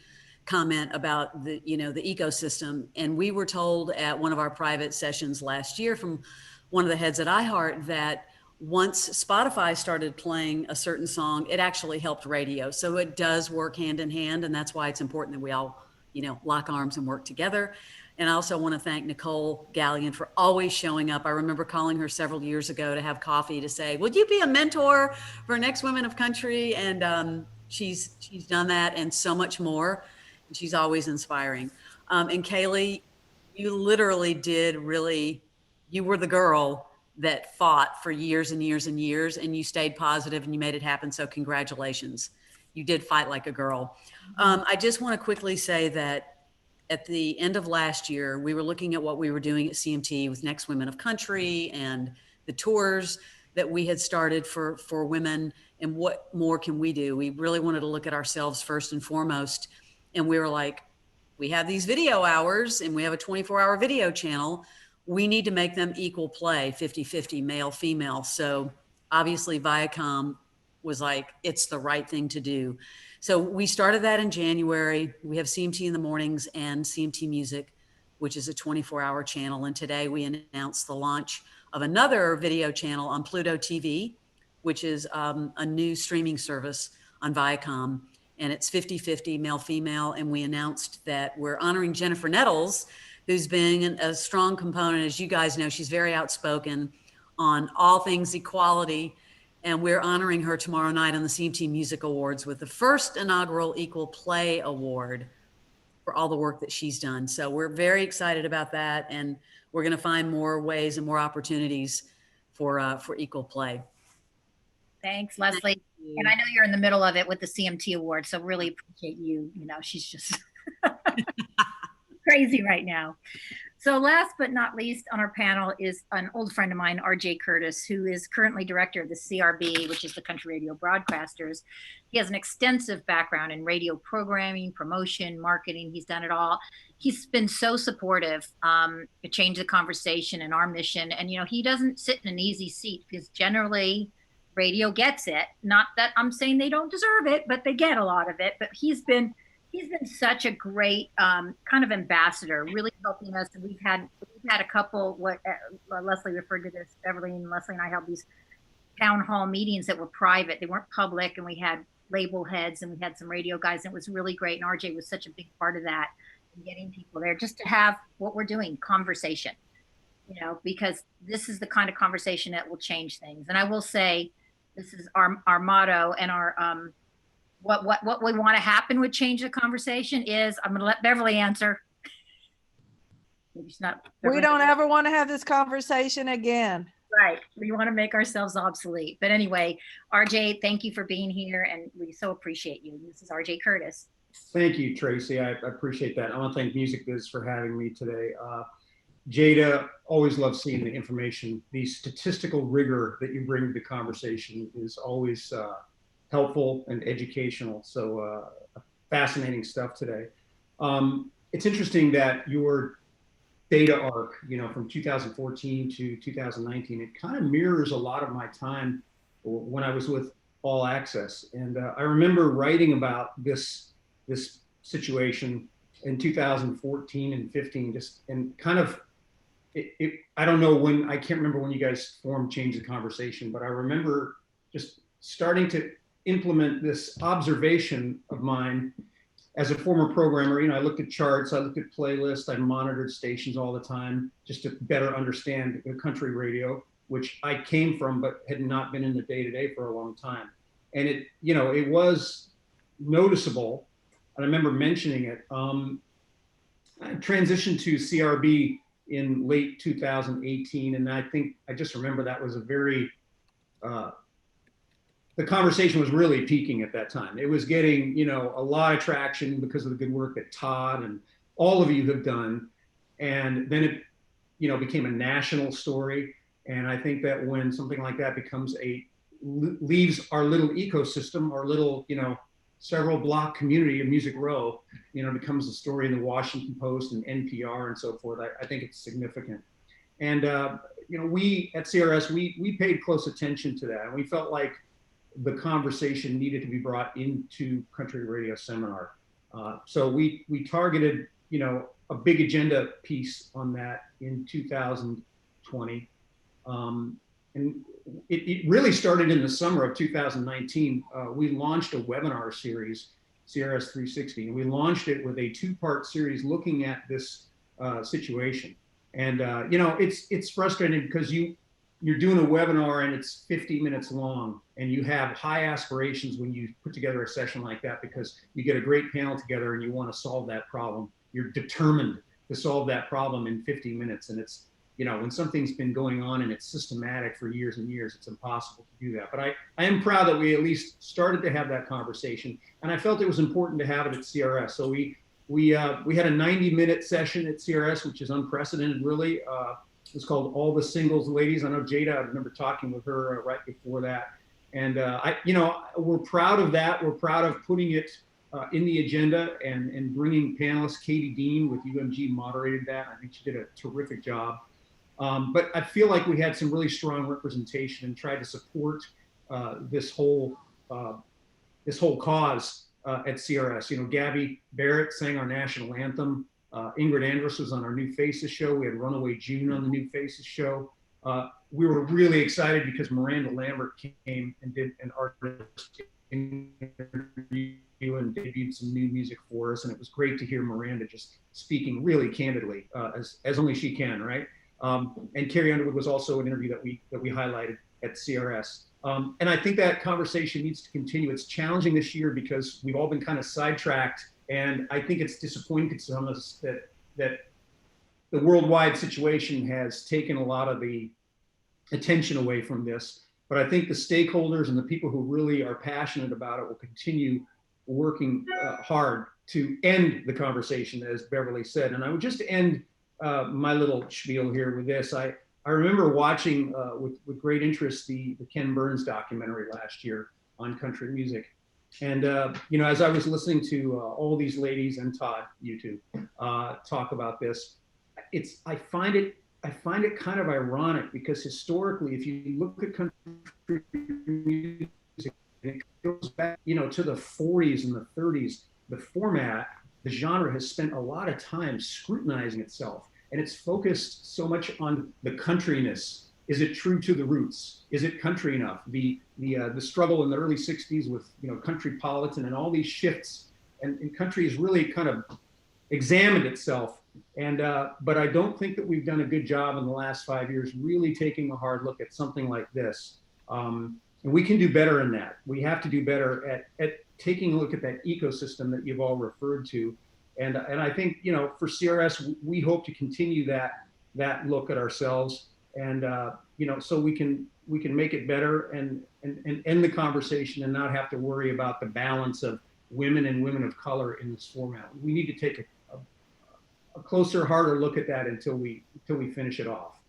comment about the ecosystem. And we were told at one of our private sessions last year from one of the heads at iHeart that once Spotify started playing a certain song, it actually helped radio. So it does work hand in hand. And that's why it's important that we all, lock arms and work together. And I also want to thank Nicole Gallion for always showing up. I remember calling her several years ago to have coffee to say, would you be a mentor for Next Women of Country? And she's done that and so much more. And she's always inspiring. And Kaylee, you literally you were the girl that fought for years and years and years, and you stayed positive and you made it happen. So congratulations. You did fight like a girl. I just want to quickly say that at the end of last year, we were looking at what we were doing at CMT with Next Women of Country and the tours that we had started for women, and what more can we do? We really wanted to look at ourselves first and foremost. And we were like, we have these video hours and we have a 24-hour video channel. We need to make them equal play, 50-50, male, female. So obviously Viacom was like, it's the right thing to do. So we started that in January. We have CMT in the mornings and CMT Music, which is a 24-hour channel. And today we announced the launch of another video channel on Pluto TV, which is a new streaming service on Viacom. And it's 50-50, male, female. And we announced that we're honoring Jennifer Nettles, who's been a strong component. As you guys know, she's very outspoken on all things equality. And we're honoring her tomorrow night on the CMT Music Awards with the first inaugural Equal Play Award for all the work that she's done. So we're very excited about that. And we're going to find more ways and more opportunities for Equal Play. Thanks, Leslie. And I know you're in the middle of it with the CMT Award, so really appreciate you. She's just crazy right now. So last but not least on our panel is an old friend of mine, RJ Curtis, who is currently director of the CRB, which is the Country Radio Broadcasters. He has an extensive background in radio programming, promotion, marketing. He's done it all. He's been so supportive to change the conversation and our mission. And, he doesn't sit in an easy seat, because generally radio gets it. Not that I'm saying they don't deserve it, but they get a lot of it. But he's been such a great kind of ambassador, really helping us. And we've had a couple, what Leslie referred to this, Beverly and Leslie and I held these town hall meetings that were private. They weren't public. And we had label heads and we had some radio guys. And it was really great. And RJ was such a big part of that, and getting people there just to have what we're doing, conversation, because this is the kind of conversation that will change things. And I will say, this is our motto, and our what we want to happen with change the conversation is, I'm going to let Beverly answer. Maybe it's not. We don't ever want to have this conversation again. Right. We want to make ourselves obsolete. But anyway, RJ, thank you for being here, and we so appreciate you. This is RJ Curtis. Thank you, Tracy. I appreciate that. I want to thank Music Biz for having me today. Jada, always love seeing the information. The statistical rigor that you bring to the conversation is always helpful and educational. So fascinating stuff today. It's interesting that your data arc, from 2014 to 2019, it kind of mirrors a lot of my time when I was with all access. And I remember writing about this situation in 2014 and 15, just and kind of I don't know when, I can't remember when you guys formed Change the Conversation, but I remember just starting to implement this observation of mine as a former programmer. I looked at charts, I looked at playlists, I monitored stations all the time just to better understand the country radio, which I came from, but had not been in the day-to-day for a long time. And it was noticeable. And I remember mentioning it. I transitioned to CRB in late 2018. And I think, I just remember that was a very, the conversation was really peaking at that time. It was getting, a lot of traction because of the good work that Todd and all of you have done. And then it, became a national story. And I think that when something like that leaves our little ecosystem, our little, several block community of Music Row, becomes a story in the Washington Post and NPR and so forth, I think it's significant. And, we at CRS, we paid close attention to that. And we felt like the conversation needed to be brought into Country Radio Seminar. So we targeted, a big agenda piece on that in 2020. And it really started in the summer of 2019. We launched a webinar series, CRS 360, and we launched it with a 2-part series looking at this situation. And it's frustrating because you're doing a webinar and it's 50 minutes long, and you have high aspirations when you put together a session like that, because you get a great panel together and you want to solve that problem. You're determined to solve that problem in 50 minutes. And it's, when something's been going on and it's systematic for years and years, it's impossible to do that. But I am proud that we at least started to have that conversation, and I felt it was important to have it at CRS. So we had a 90-minute session at CRS, which is unprecedented, really. It's called All the Singles Ladies. I know Jada, I remember talking with her right before that. And we're proud of that. We're proud of putting it in the agenda and bringing panelists. Katie Dean with UMG moderated that. I think she did a terrific job. But I feel like we had some really strong representation and tried to support this whole cause at CRS. Gabby Barrett sang our national anthem. Ingrid Andrus was on our New Faces show. We had Runaway June on the New Faces show. We were really excited because Miranda Lambert came and did an artist interview and debuted some new music for us. And it was great to hear Miranda just speaking really candidly, as only she can, right? And Carrie Underwood was also an interview that we highlighted at CRS. And I think that conversation needs to continue. It's challenging this year because we've all been kind of sidetracked, and I think it's disappointing to some of us that the worldwide situation has taken a lot of the attention away from this. But I think the stakeholders and the people who really are passionate about it will continue working hard to end the conversation, as Beverly said. And I would just end my little spiel here with this. I remember watching with great interest the Ken Burns documentary last year on country music. And as I was listening to all these ladies and Todd, you two, talk about this, I find it kind of ironic because historically, if you look at country music, it goes back, to the 40s and the 30s. The format, the genre has spent a lot of time scrutinizing itself, and it's focused so much on the countryness. Is it true to the roots? Is it country enough? The struggle in the early 60s with Countrypolitan and all these shifts, and country has really kind of examined itself. And but I don't think that we've done a good job in the last 5 years really taking a hard look at something like this. And we can do better in that. We have to do better at taking a look at that ecosystem that you've all referred to. And I think, for CRS, we hope to continue that look at ourselves, and so we can make it better and end the conversation and not have to worry about the balance of women and women of color in this format. We need to take a closer, harder look at that until we finish it off.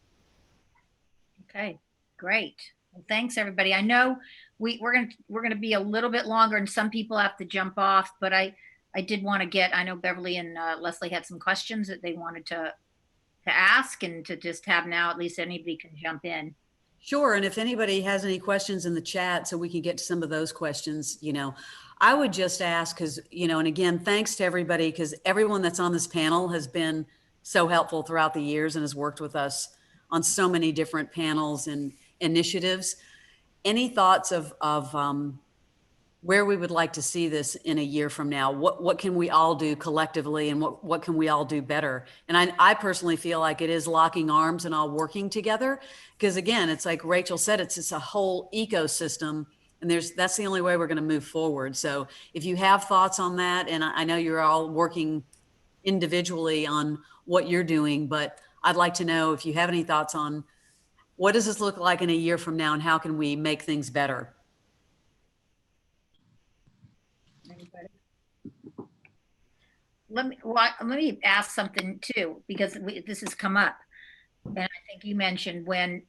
Okay, great. Well, thanks everybody. I know we're gonna be a little bit longer, and some people have to jump off, but I did want to I know Beverly and Leslie had some questions that they wanted to ask and to just have now, at least anybody can jump in. Sure. And if anybody has any questions in the chat, so we can get to some of those questions, I would just ask, because, and again, thanks to everybody, because everyone that's on this panel has been so helpful throughout the years and has worked with us on so many different panels and initiatives. Any thoughts of where we would like to see this in a year from now? What can we all do collectively, and what can we all do better? And I personally feel like it is locking arms and all working together, because again, it's like Rachel said, it's a whole ecosystem, and that's the only way we're going to move forward. So if you have thoughts on that, and I know you're all working individually on what you're doing, but I'd like to know if you have any thoughts on what does this look like in a year from now, and how can we make things better? Anybody? Let me ask something too, because this has come up, and I think you mentioned when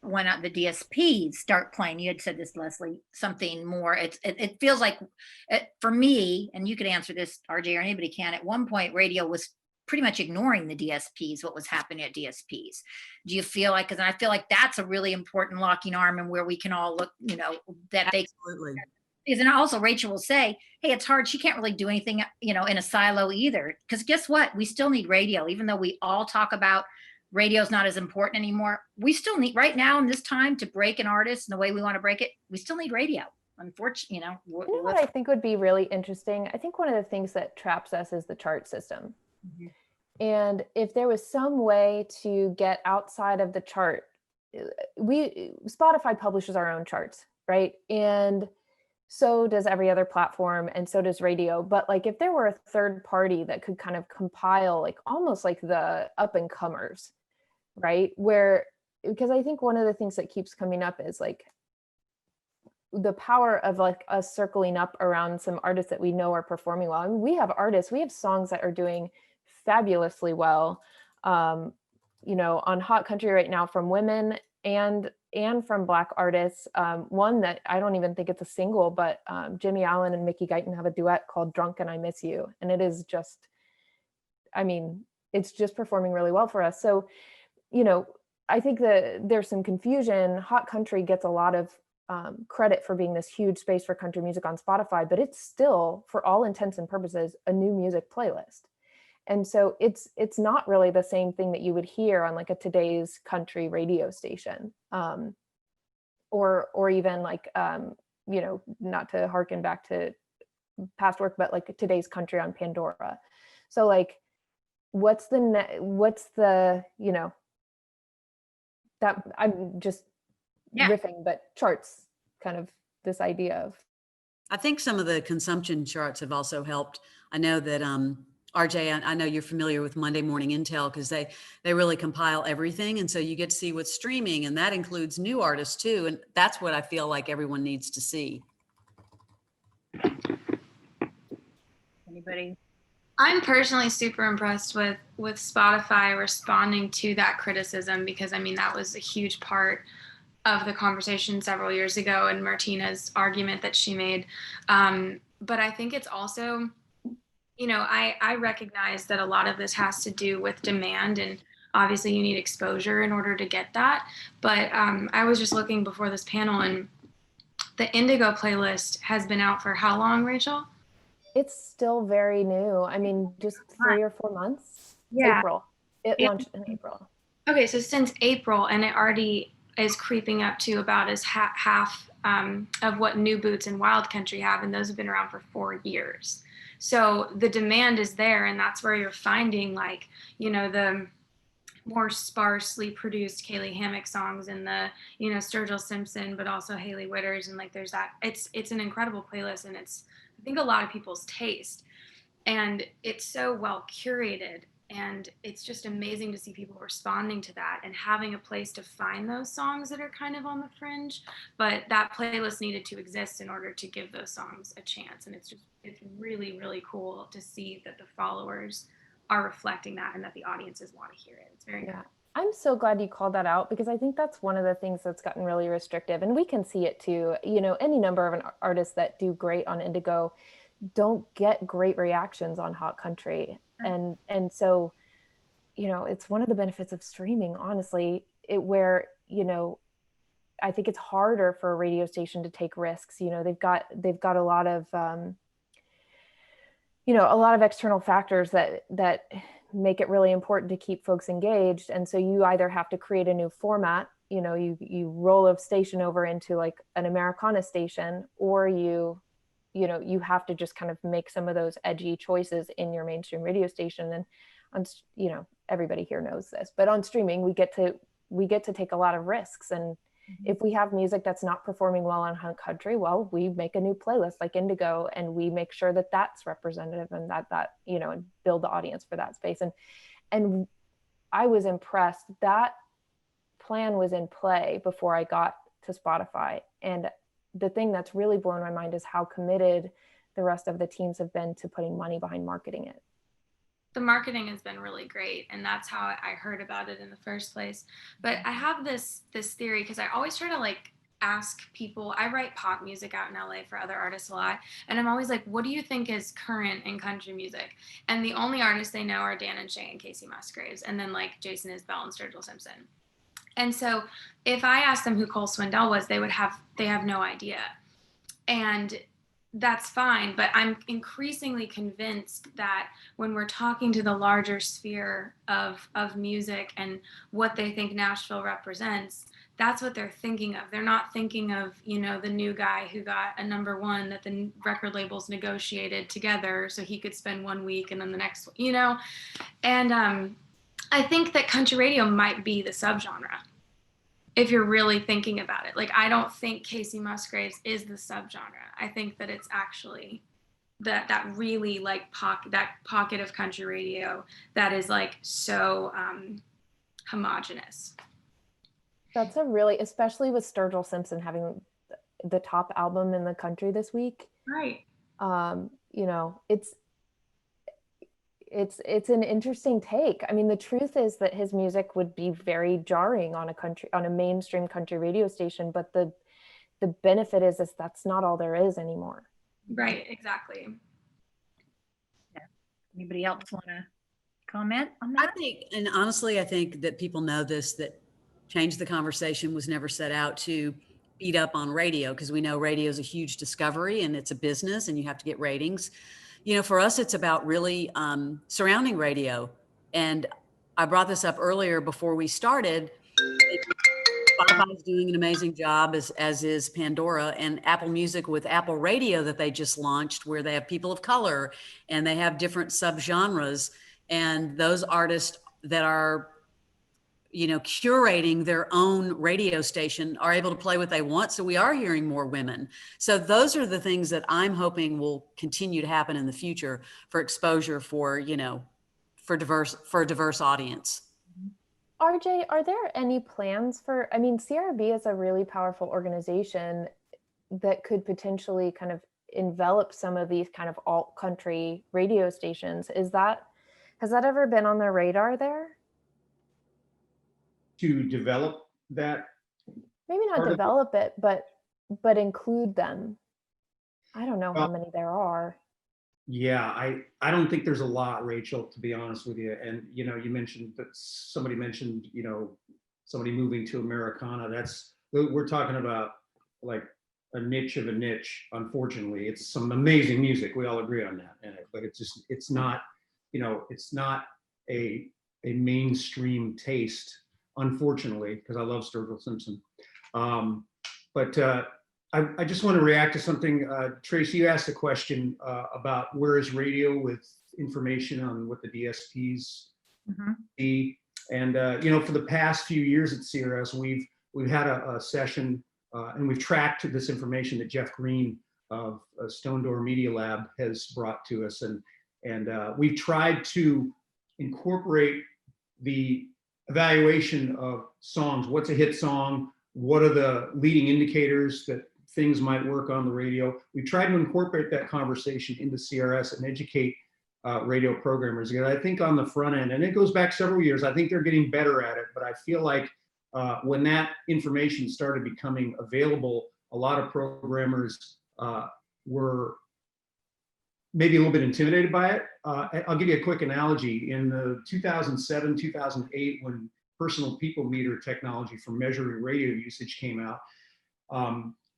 the DSPs start playing, you had said this, Leslie, something more. It feels like, for me, and you could answer this, RJ, or anybody can. At one point, radio was pretty much ignoring the DSPs, what was happening at DSPs. Do you feel like? Because I feel like that's a really important locking arm, and where we can all look, that they. Absolutely. And also Rachel will say, hey, it's hard. She can't really do anything, in a silo either. Because guess what? We still need radio. Even though we all talk about radio's not as important anymore, we still need, right now in this time, to break an artist in the way we want to break it, we still need radio. Unfortunately, You know what I think would be really interesting? I think one of the things that traps us is the chart system. Mhm. And if there was some way to get outside of the chart, Spotify publishes our own charts, right? And so does every other platform, and so does radio. But like, if there were a third party that could kind of compile, like almost like the up and comers, right? Because I think one of the things that keeps coming up is like the power of like us circling up around some artists that we know are performing well. I mean, we have songs that are doing fabulously well, on Hot Country right now, from women and from Black artists. One that I don't even think it's a single, but Jimmy Allen and Mickey Guyton have a duet called Drunk and I Miss You. And it is just, it's just performing really well for us. So, I think that there's some confusion. Hot Country gets a lot of credit for being this huge space for country music on Spotify, but it's still, for all intents and purposes, a new music playlist. And so it's not really the same thing that you would hear on like a Today's Country radio station, or even like, not to harken back to past work, but like Today's Country on Pandora. So like, what's the that I'm just riffing, but charts, kind of this idea of. I think some of the consumption charts have also helped. I know that RJ, I know you're familiar with Monday Morning Intel, because they really compile everything. And so you get to see what's streaming, and that includes new artists too. And that's what I feel like everyone needs to see. Anybody? I'm personally super impressed with Spotify responding to that criticism, because that was a huge part of the conversation several years ago, and Martina's argument that she made. But I think it's also, I recognize that a lot of this has to do with demand, and obviously you need exposure in order to get that. But I was just looking before this panel, and the Indigo playlist has been out for how long, Rachel? It's still very new. Just 3 or 4 months. Yeah. April. It launched in April. Okay, so since April, and it already is creeping up to about as half of what New Boots and Wild Country have, and those have been around for 4 years. So the demand is there, and that's where you're finding the more sparsely produced Kaylee Hammock songs, and the Sturgill Simpson, but also Hailey Whitters, and there's that. It's an incredible playlist, and it's, I think, a lot of people's taste, and it's so well curated, and it's just amazing to see people responding to that and having a place to find those songs that are kind of on the fringe. But that playlist needed to exist in order to give those songs a chance, and it's really, really cool to see that the followers are reflecting that, and that the audiences want to hear it. It's very cool. I'm so glad you called that out, because I think that's one of the things that's gotten really restrictive, and we can see it too. Any number of artists that do great on Indigo don't get great reactions on Hot Country. And so, it's one of the benefits of streaming, honestly, where, I think it's harder for a radio station to take risks. You know, they've got a lot of, you know, a lot of external factors that make it really important to keep folks engaged. And so you either have to create a new format, you know, you roll a station over into like an Americana station, or you know, you have to just kind of make some of those edgy choices in your mainstream radio station. And on, you know, everybody here knows this, but on streaming, we get to take a lot of risks. And if we have music that's not performing well on Hunt Country, well, we make a new playlist like Indigo, and we make sure that that's representative, and that you know, and build the audience for that space. And I was impressed that plan was in play before I got to Spotify. And the thing that's really blown my mind is how committed the rest of the teams have been to putting money behind marketing it. The marketing has been really great, and that's how I heard about it in the first place. But I have this theory, because I always try to like ask people. I write pop music out in LA for other artists a lot, and I'm always like, what do you think is current in country music? And the only artists they know are Dan and Shay and Casey Musgraves, and then like Jason Isbell and Sturgill Simpson. And so if I asked them who Cole Swindell was, they have no idea. And that's fine, but I'm increasingly convinced that when we're talking to the larger sphere of music and what they think Nashville represents, that's what they're thinking of. They're not thinking of, you know, the new guy who got a #1 that the record labels negotiated together so he could spend 1 week and then the next, you know. And I think that country radio might be the subgenre, if you're really thinking about it. Like, I don't think Casey Musgraves is the subgenre. I think that it's actually that really like that pocket of country radio that is like so homogenous. That's a really, especially with Sturgill Simpson having the top album in the country this week. Right. You know, it's an interesting take. I mean, the truth is that his music would be very jarring on a mainstream country radio station, but the benefit is that's not all there is anymore. Right, exactly. Yeah. Anybody else want to comment on that? I think, and honestly, I think that people know this, that Change the Conversation was never set out to beat up on radio, because we know radio is a huge discovery and it's a business and you have to get ratings. You know, for us, it's about really surrounding radio. And I brought this up earlier before we started. Spotify is doing an amazing job, as is Pandora, and Apple Music with Apple Radio that they just launched, where they have people of color and they have different subgenres. And those artists that are, you know, curating their own radio station are able to play what they want. So we are hearing more women. So those are the things that I'm hoping will continue to happen in the future for exposure for, you know, for a diverse audience. RJ, are there any plans for, I mean, CRB is a really powerful organization that could potentially kind of envelop some of these kind of alt country radio stations. Has that ever been on their radar there? To develop that? Maybe not develop it, but include them. I don't know how many there are. Yeah, I don't think there's a lot, Rachel, to be honest with you. And, you know, you mentioned that somebody mentioned, you know, somebody moving to Americana. We're talking about like a niche of a niche. Unfortunately, it's some amazing music. We all agree on that. But it's not, you know, it's not a mainstream taste, unfortunately, because I love Sturgill Simpson. But I just want to react to something. Tracy, you asked a question about where is radio with information on what the DSPs see. And, you know, for the past few years at CRS, we've had a session and we've tracked this information that Jeff Green of Stone Door Media Lab has brought to us. And we've tried to incorporate the evaluation of songs. What's a hit song? What are the leading indicators that things might work on the radio? We try to incorporate that conversation into CRS and educate radio programmers. And I think on the front end, and it goes back several years, I think they're getting better at it, but I feel like when that information started becoming available, a lot of programmers were maybe a little bit intimidated by it. I'll give you a quick analogy. In the 2007, 2008, when personal people meter technology for measuring radio usage came out,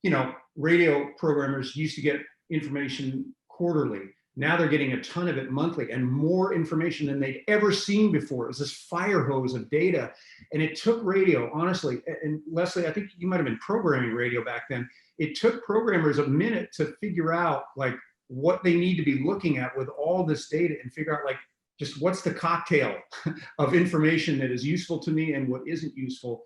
you know, radio programmers used to get information quarterly. Now they're getting a ton of it monthly and more information than they'd ever seen before. It was this fire hose of data. And it took radio, honestly, and Leslie, I think you might have been programming radio back then. It took programmers a minute to figure out like what they need to be looking at with all this data and figure out like just what's the cocktail of information that is useful to me and what isn't useful.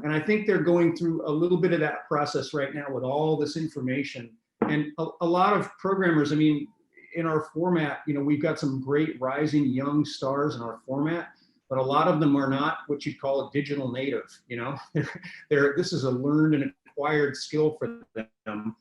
And I think they're going through a little bit of that process right now with all this information. And a lot of programmers, I mean, in our format, you know, we've got some great rising young stars in our format, but a lot of them are not what you'd call a digital native, you know. This is a learned and acquired skill for them.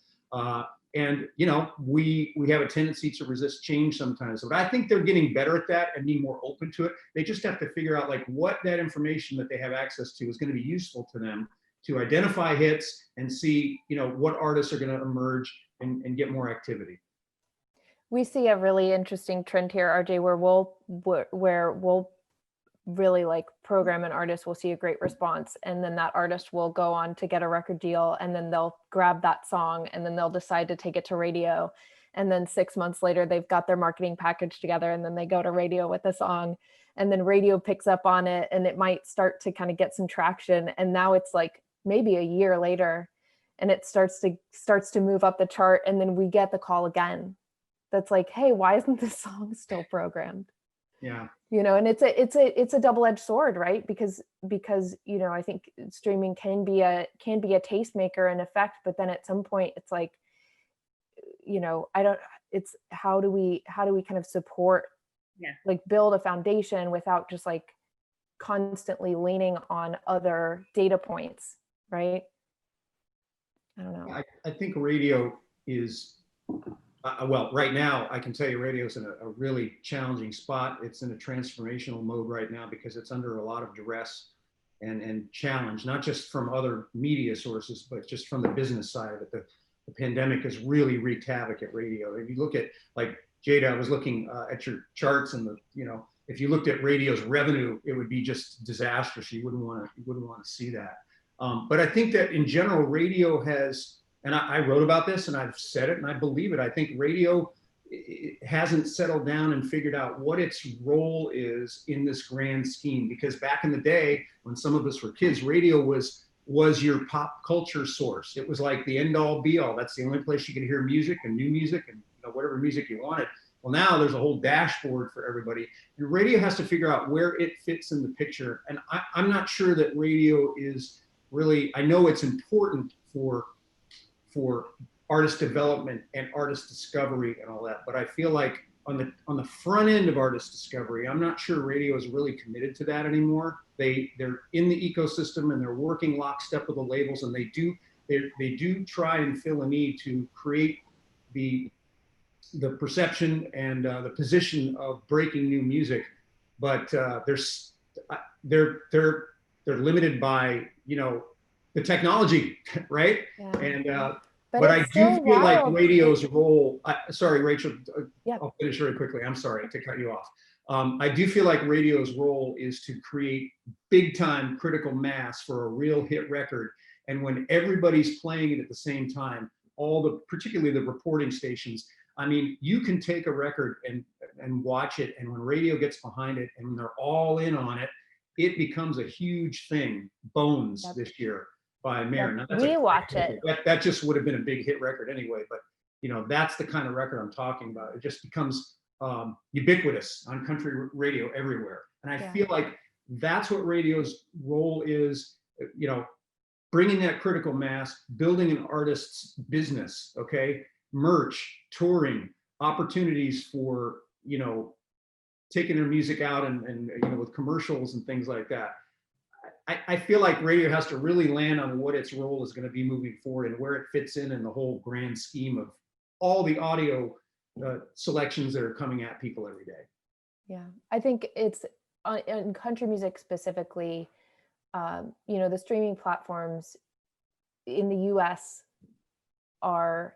And, you know, we have a tendency to resist change sometimes, but I think they're getting better at that and being more open to it. They just have to figure out like what that information that they have access to is going to be useful to them to identify hits and see, you know, what artists are going to emerge and get more activity. We see a really interesting trend here, RJ, where we'll really like program an artist, we'll see a great response, and then that artist will go on to get a record deal, and then they'll grab that song and then they'll decide to take it to radio, and then 6 months later they've got their marketing package together, and then they go to radio with the song, and then radio picks up on it, and it might start to kind of get some traction, and now it's like maybe a year later and it starts to move up the chart, and then we get the call again that's like, hey, why isn't this song still programmed? Yeah. You know, and it's a double-edged sword, right? Because, you know, I think streaming can be a tastemaker in effect, but then at some point it's like, you know, it's how do we kind of support, like build a foundation without just like constantly leaning on other data points, right? I don't know. I think radio is, well, right now, I can tell you radio is in a really challenging spot. It's in a transformational mode right now because it's under a lot of duress and challenge, not just from other media sources, but just from the business side of it. The pandemic has really wreaked havoc at radio. If you look at, like, Jada, I was looking at your charts, and you know, if you looked at radio's revenue, it would be just disastrous. You wouldn't want to see that. But I think that in general, radio has, and I wrote about this and I've said it and I believe it. I think radio hasn't settled down and figured out what its role is in this grand scheme. Because back in the day, when some of us were kids, radio was your pop culture source. It was like the end all be all. That's the only place you could hear music and new music and, you know, whatever music you wanted. Well, now there's a whole dashboard for everybody. And radio has to figure out where it fits in the picture. And I'm not sure that radio is really, I know it's important for artist development and artist discovery and all that, but I feel like on the front end of artist discovery, I'm not sure radio is really committed to that anymore. They're in the ecosystem and they're working lockstep with the labels, and they do try and fill a need to create the perception and the position of breaking new music, but they're limited by, you know, the technology, right? Yeah. And but I do feel like radio's role. Sorry, Rachel. Yeah. I'll finish very quickly. I'm sorry to cut you off. I do feel like radio's role is to create big time critical mass for a real hit record, and when everybody's playing it at the same time, particularly the reporting stations. I mean, you can take a record and watch it, and when radio gets behind it and when they're all in on it, it becomes a huge thing. Bones this year by Mare. Yep. We watch it. That just would have been a big hit record anyway, but you know, that's the kind of record I'm talking about. It just becomes ubiquitous on country radio everywhere. And I feel like that's what radio's role is, you know, bringing that critical mass, building an artist's business, okay? Merch, touring, opportunities for, you know, taking their music out and you know, with commercials and things like that. I feel like radio has to really land on what its role is going to be moving forward and where it fits in the whole grand scheme of all the audio selections that are coming at people every day. Yeah, I think it's in country music specifically, you know, the streaming platforms in the US are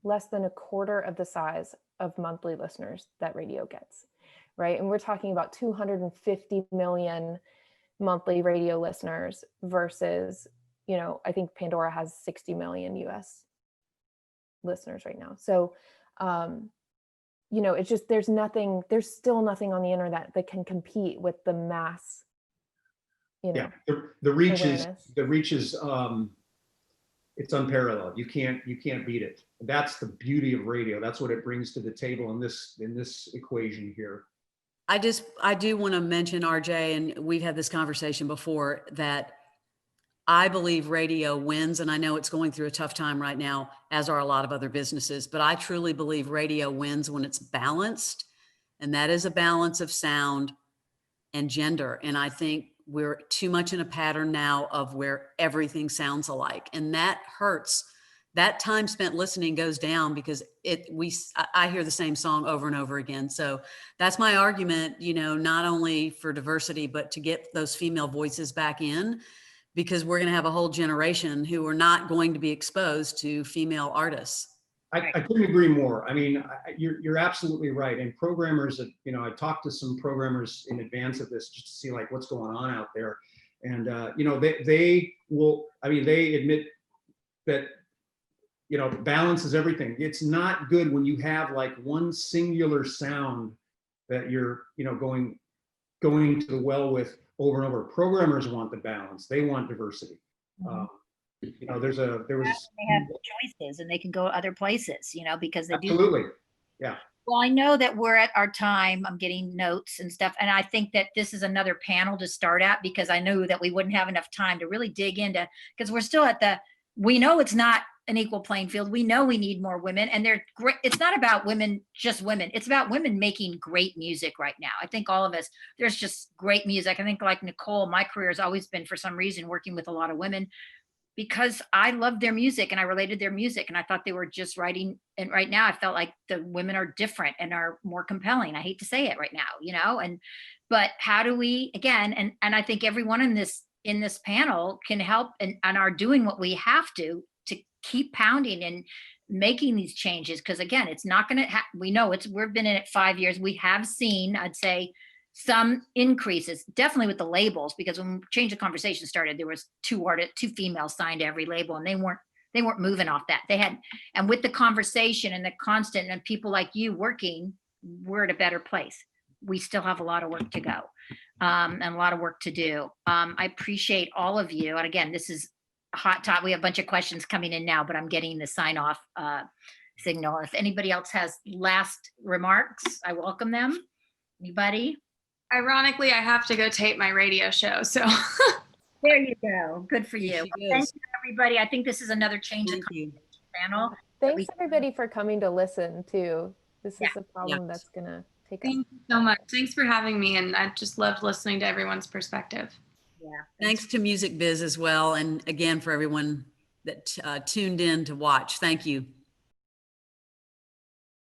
less than a quarter of the size of monthly listeners that radio gets. right? And we're talking about 250 million monthly radio listeners versus, you know, I think Pandora has 60 million US listeners right now. So, you know, it's just, there's still nothing on the internet that can compete with the mass, you know. Yeah, the reach awareness. is it's unparalleled. You can't beat it. That's the beauty of radio. That's what it brings to the table in this equation here. I do want to mention, RJ, and we've had this conversation before, that I believe radio wins, and I know it's going through a tough time right now, as are a lot of other businesses, but I truly believe radio wins when it's balanced, and that is a balance of sound and gender. And I think we're too much in a pattern now of where everything sounds alike, and that hurts. That time spent listening goes down because I hear the same song over and over again. So that's my argument, you know, not only for diversity, but to get those female voices back in, because we're going to have a whole generation who are not going to be exposed to female artists. I couldn't agree more. I mean, you're absolutely right. And programmers, you know, I talked to some programmers in advance of this just to see like what's going on out there. And, you know, they admit that, you know, balance is everything. It's not good when you have like one singular sound that you're, you know, going to the well with over and over. Programmers want the balance. They want diversity. You know, there was they have choices and they can go other places, you know, because they absolutely. Yeah. Well, I know that we're at our time. I'm getting notes and stuff. And I think that this is another panel to start at, because I knew that we wouldn't have enough time to really dig into, because we're still we know it's not an equal playing field. We know we need more women, and they're great. It's not about women, just women. It's about women making great music right now. I think all of us, there's just great music. I think like Nicole, my career has always been, for some reason, working with a lot of women, because I loved their music and I related their music and I thought they were just writing. And right now I felt like the women are different and are more compelling. I hate to say it right now, you know, but how do we, again, and I think everyone in this panel can help and are doing what we have to keep pounding and making these changes. Cause again, it's not going to, we know we've been in it 5 years. We have seen, I'd say, some increases, definitely with the labels, because when Change the Conversation started, there was two females signed to every label, and they weren't moving off that. And with the conversation and the constant and people like you working, we're at a better place. We still have a lot of work to go, and a lot of work to do. I appreciate all of you. And again, this is a hot topic. We have a bunch of questions coming in now, but I'm getting the sign off signal. If anybody else has last remarks, I welcome them. Anybody? Ironically, I have to go tape my radio show, so. There you go. Good for you. Thank you, everybody. I think this is another Change the Conversation panel. Thanks everybody for coming to listen too. This is a problem that's gonna take. Thank you so much. Thanks for having me, and I just loved listening to everyone's perspective. Yeah. Thanks to Music Biz as well, and again for everyone that tuned in to watch. Thank you.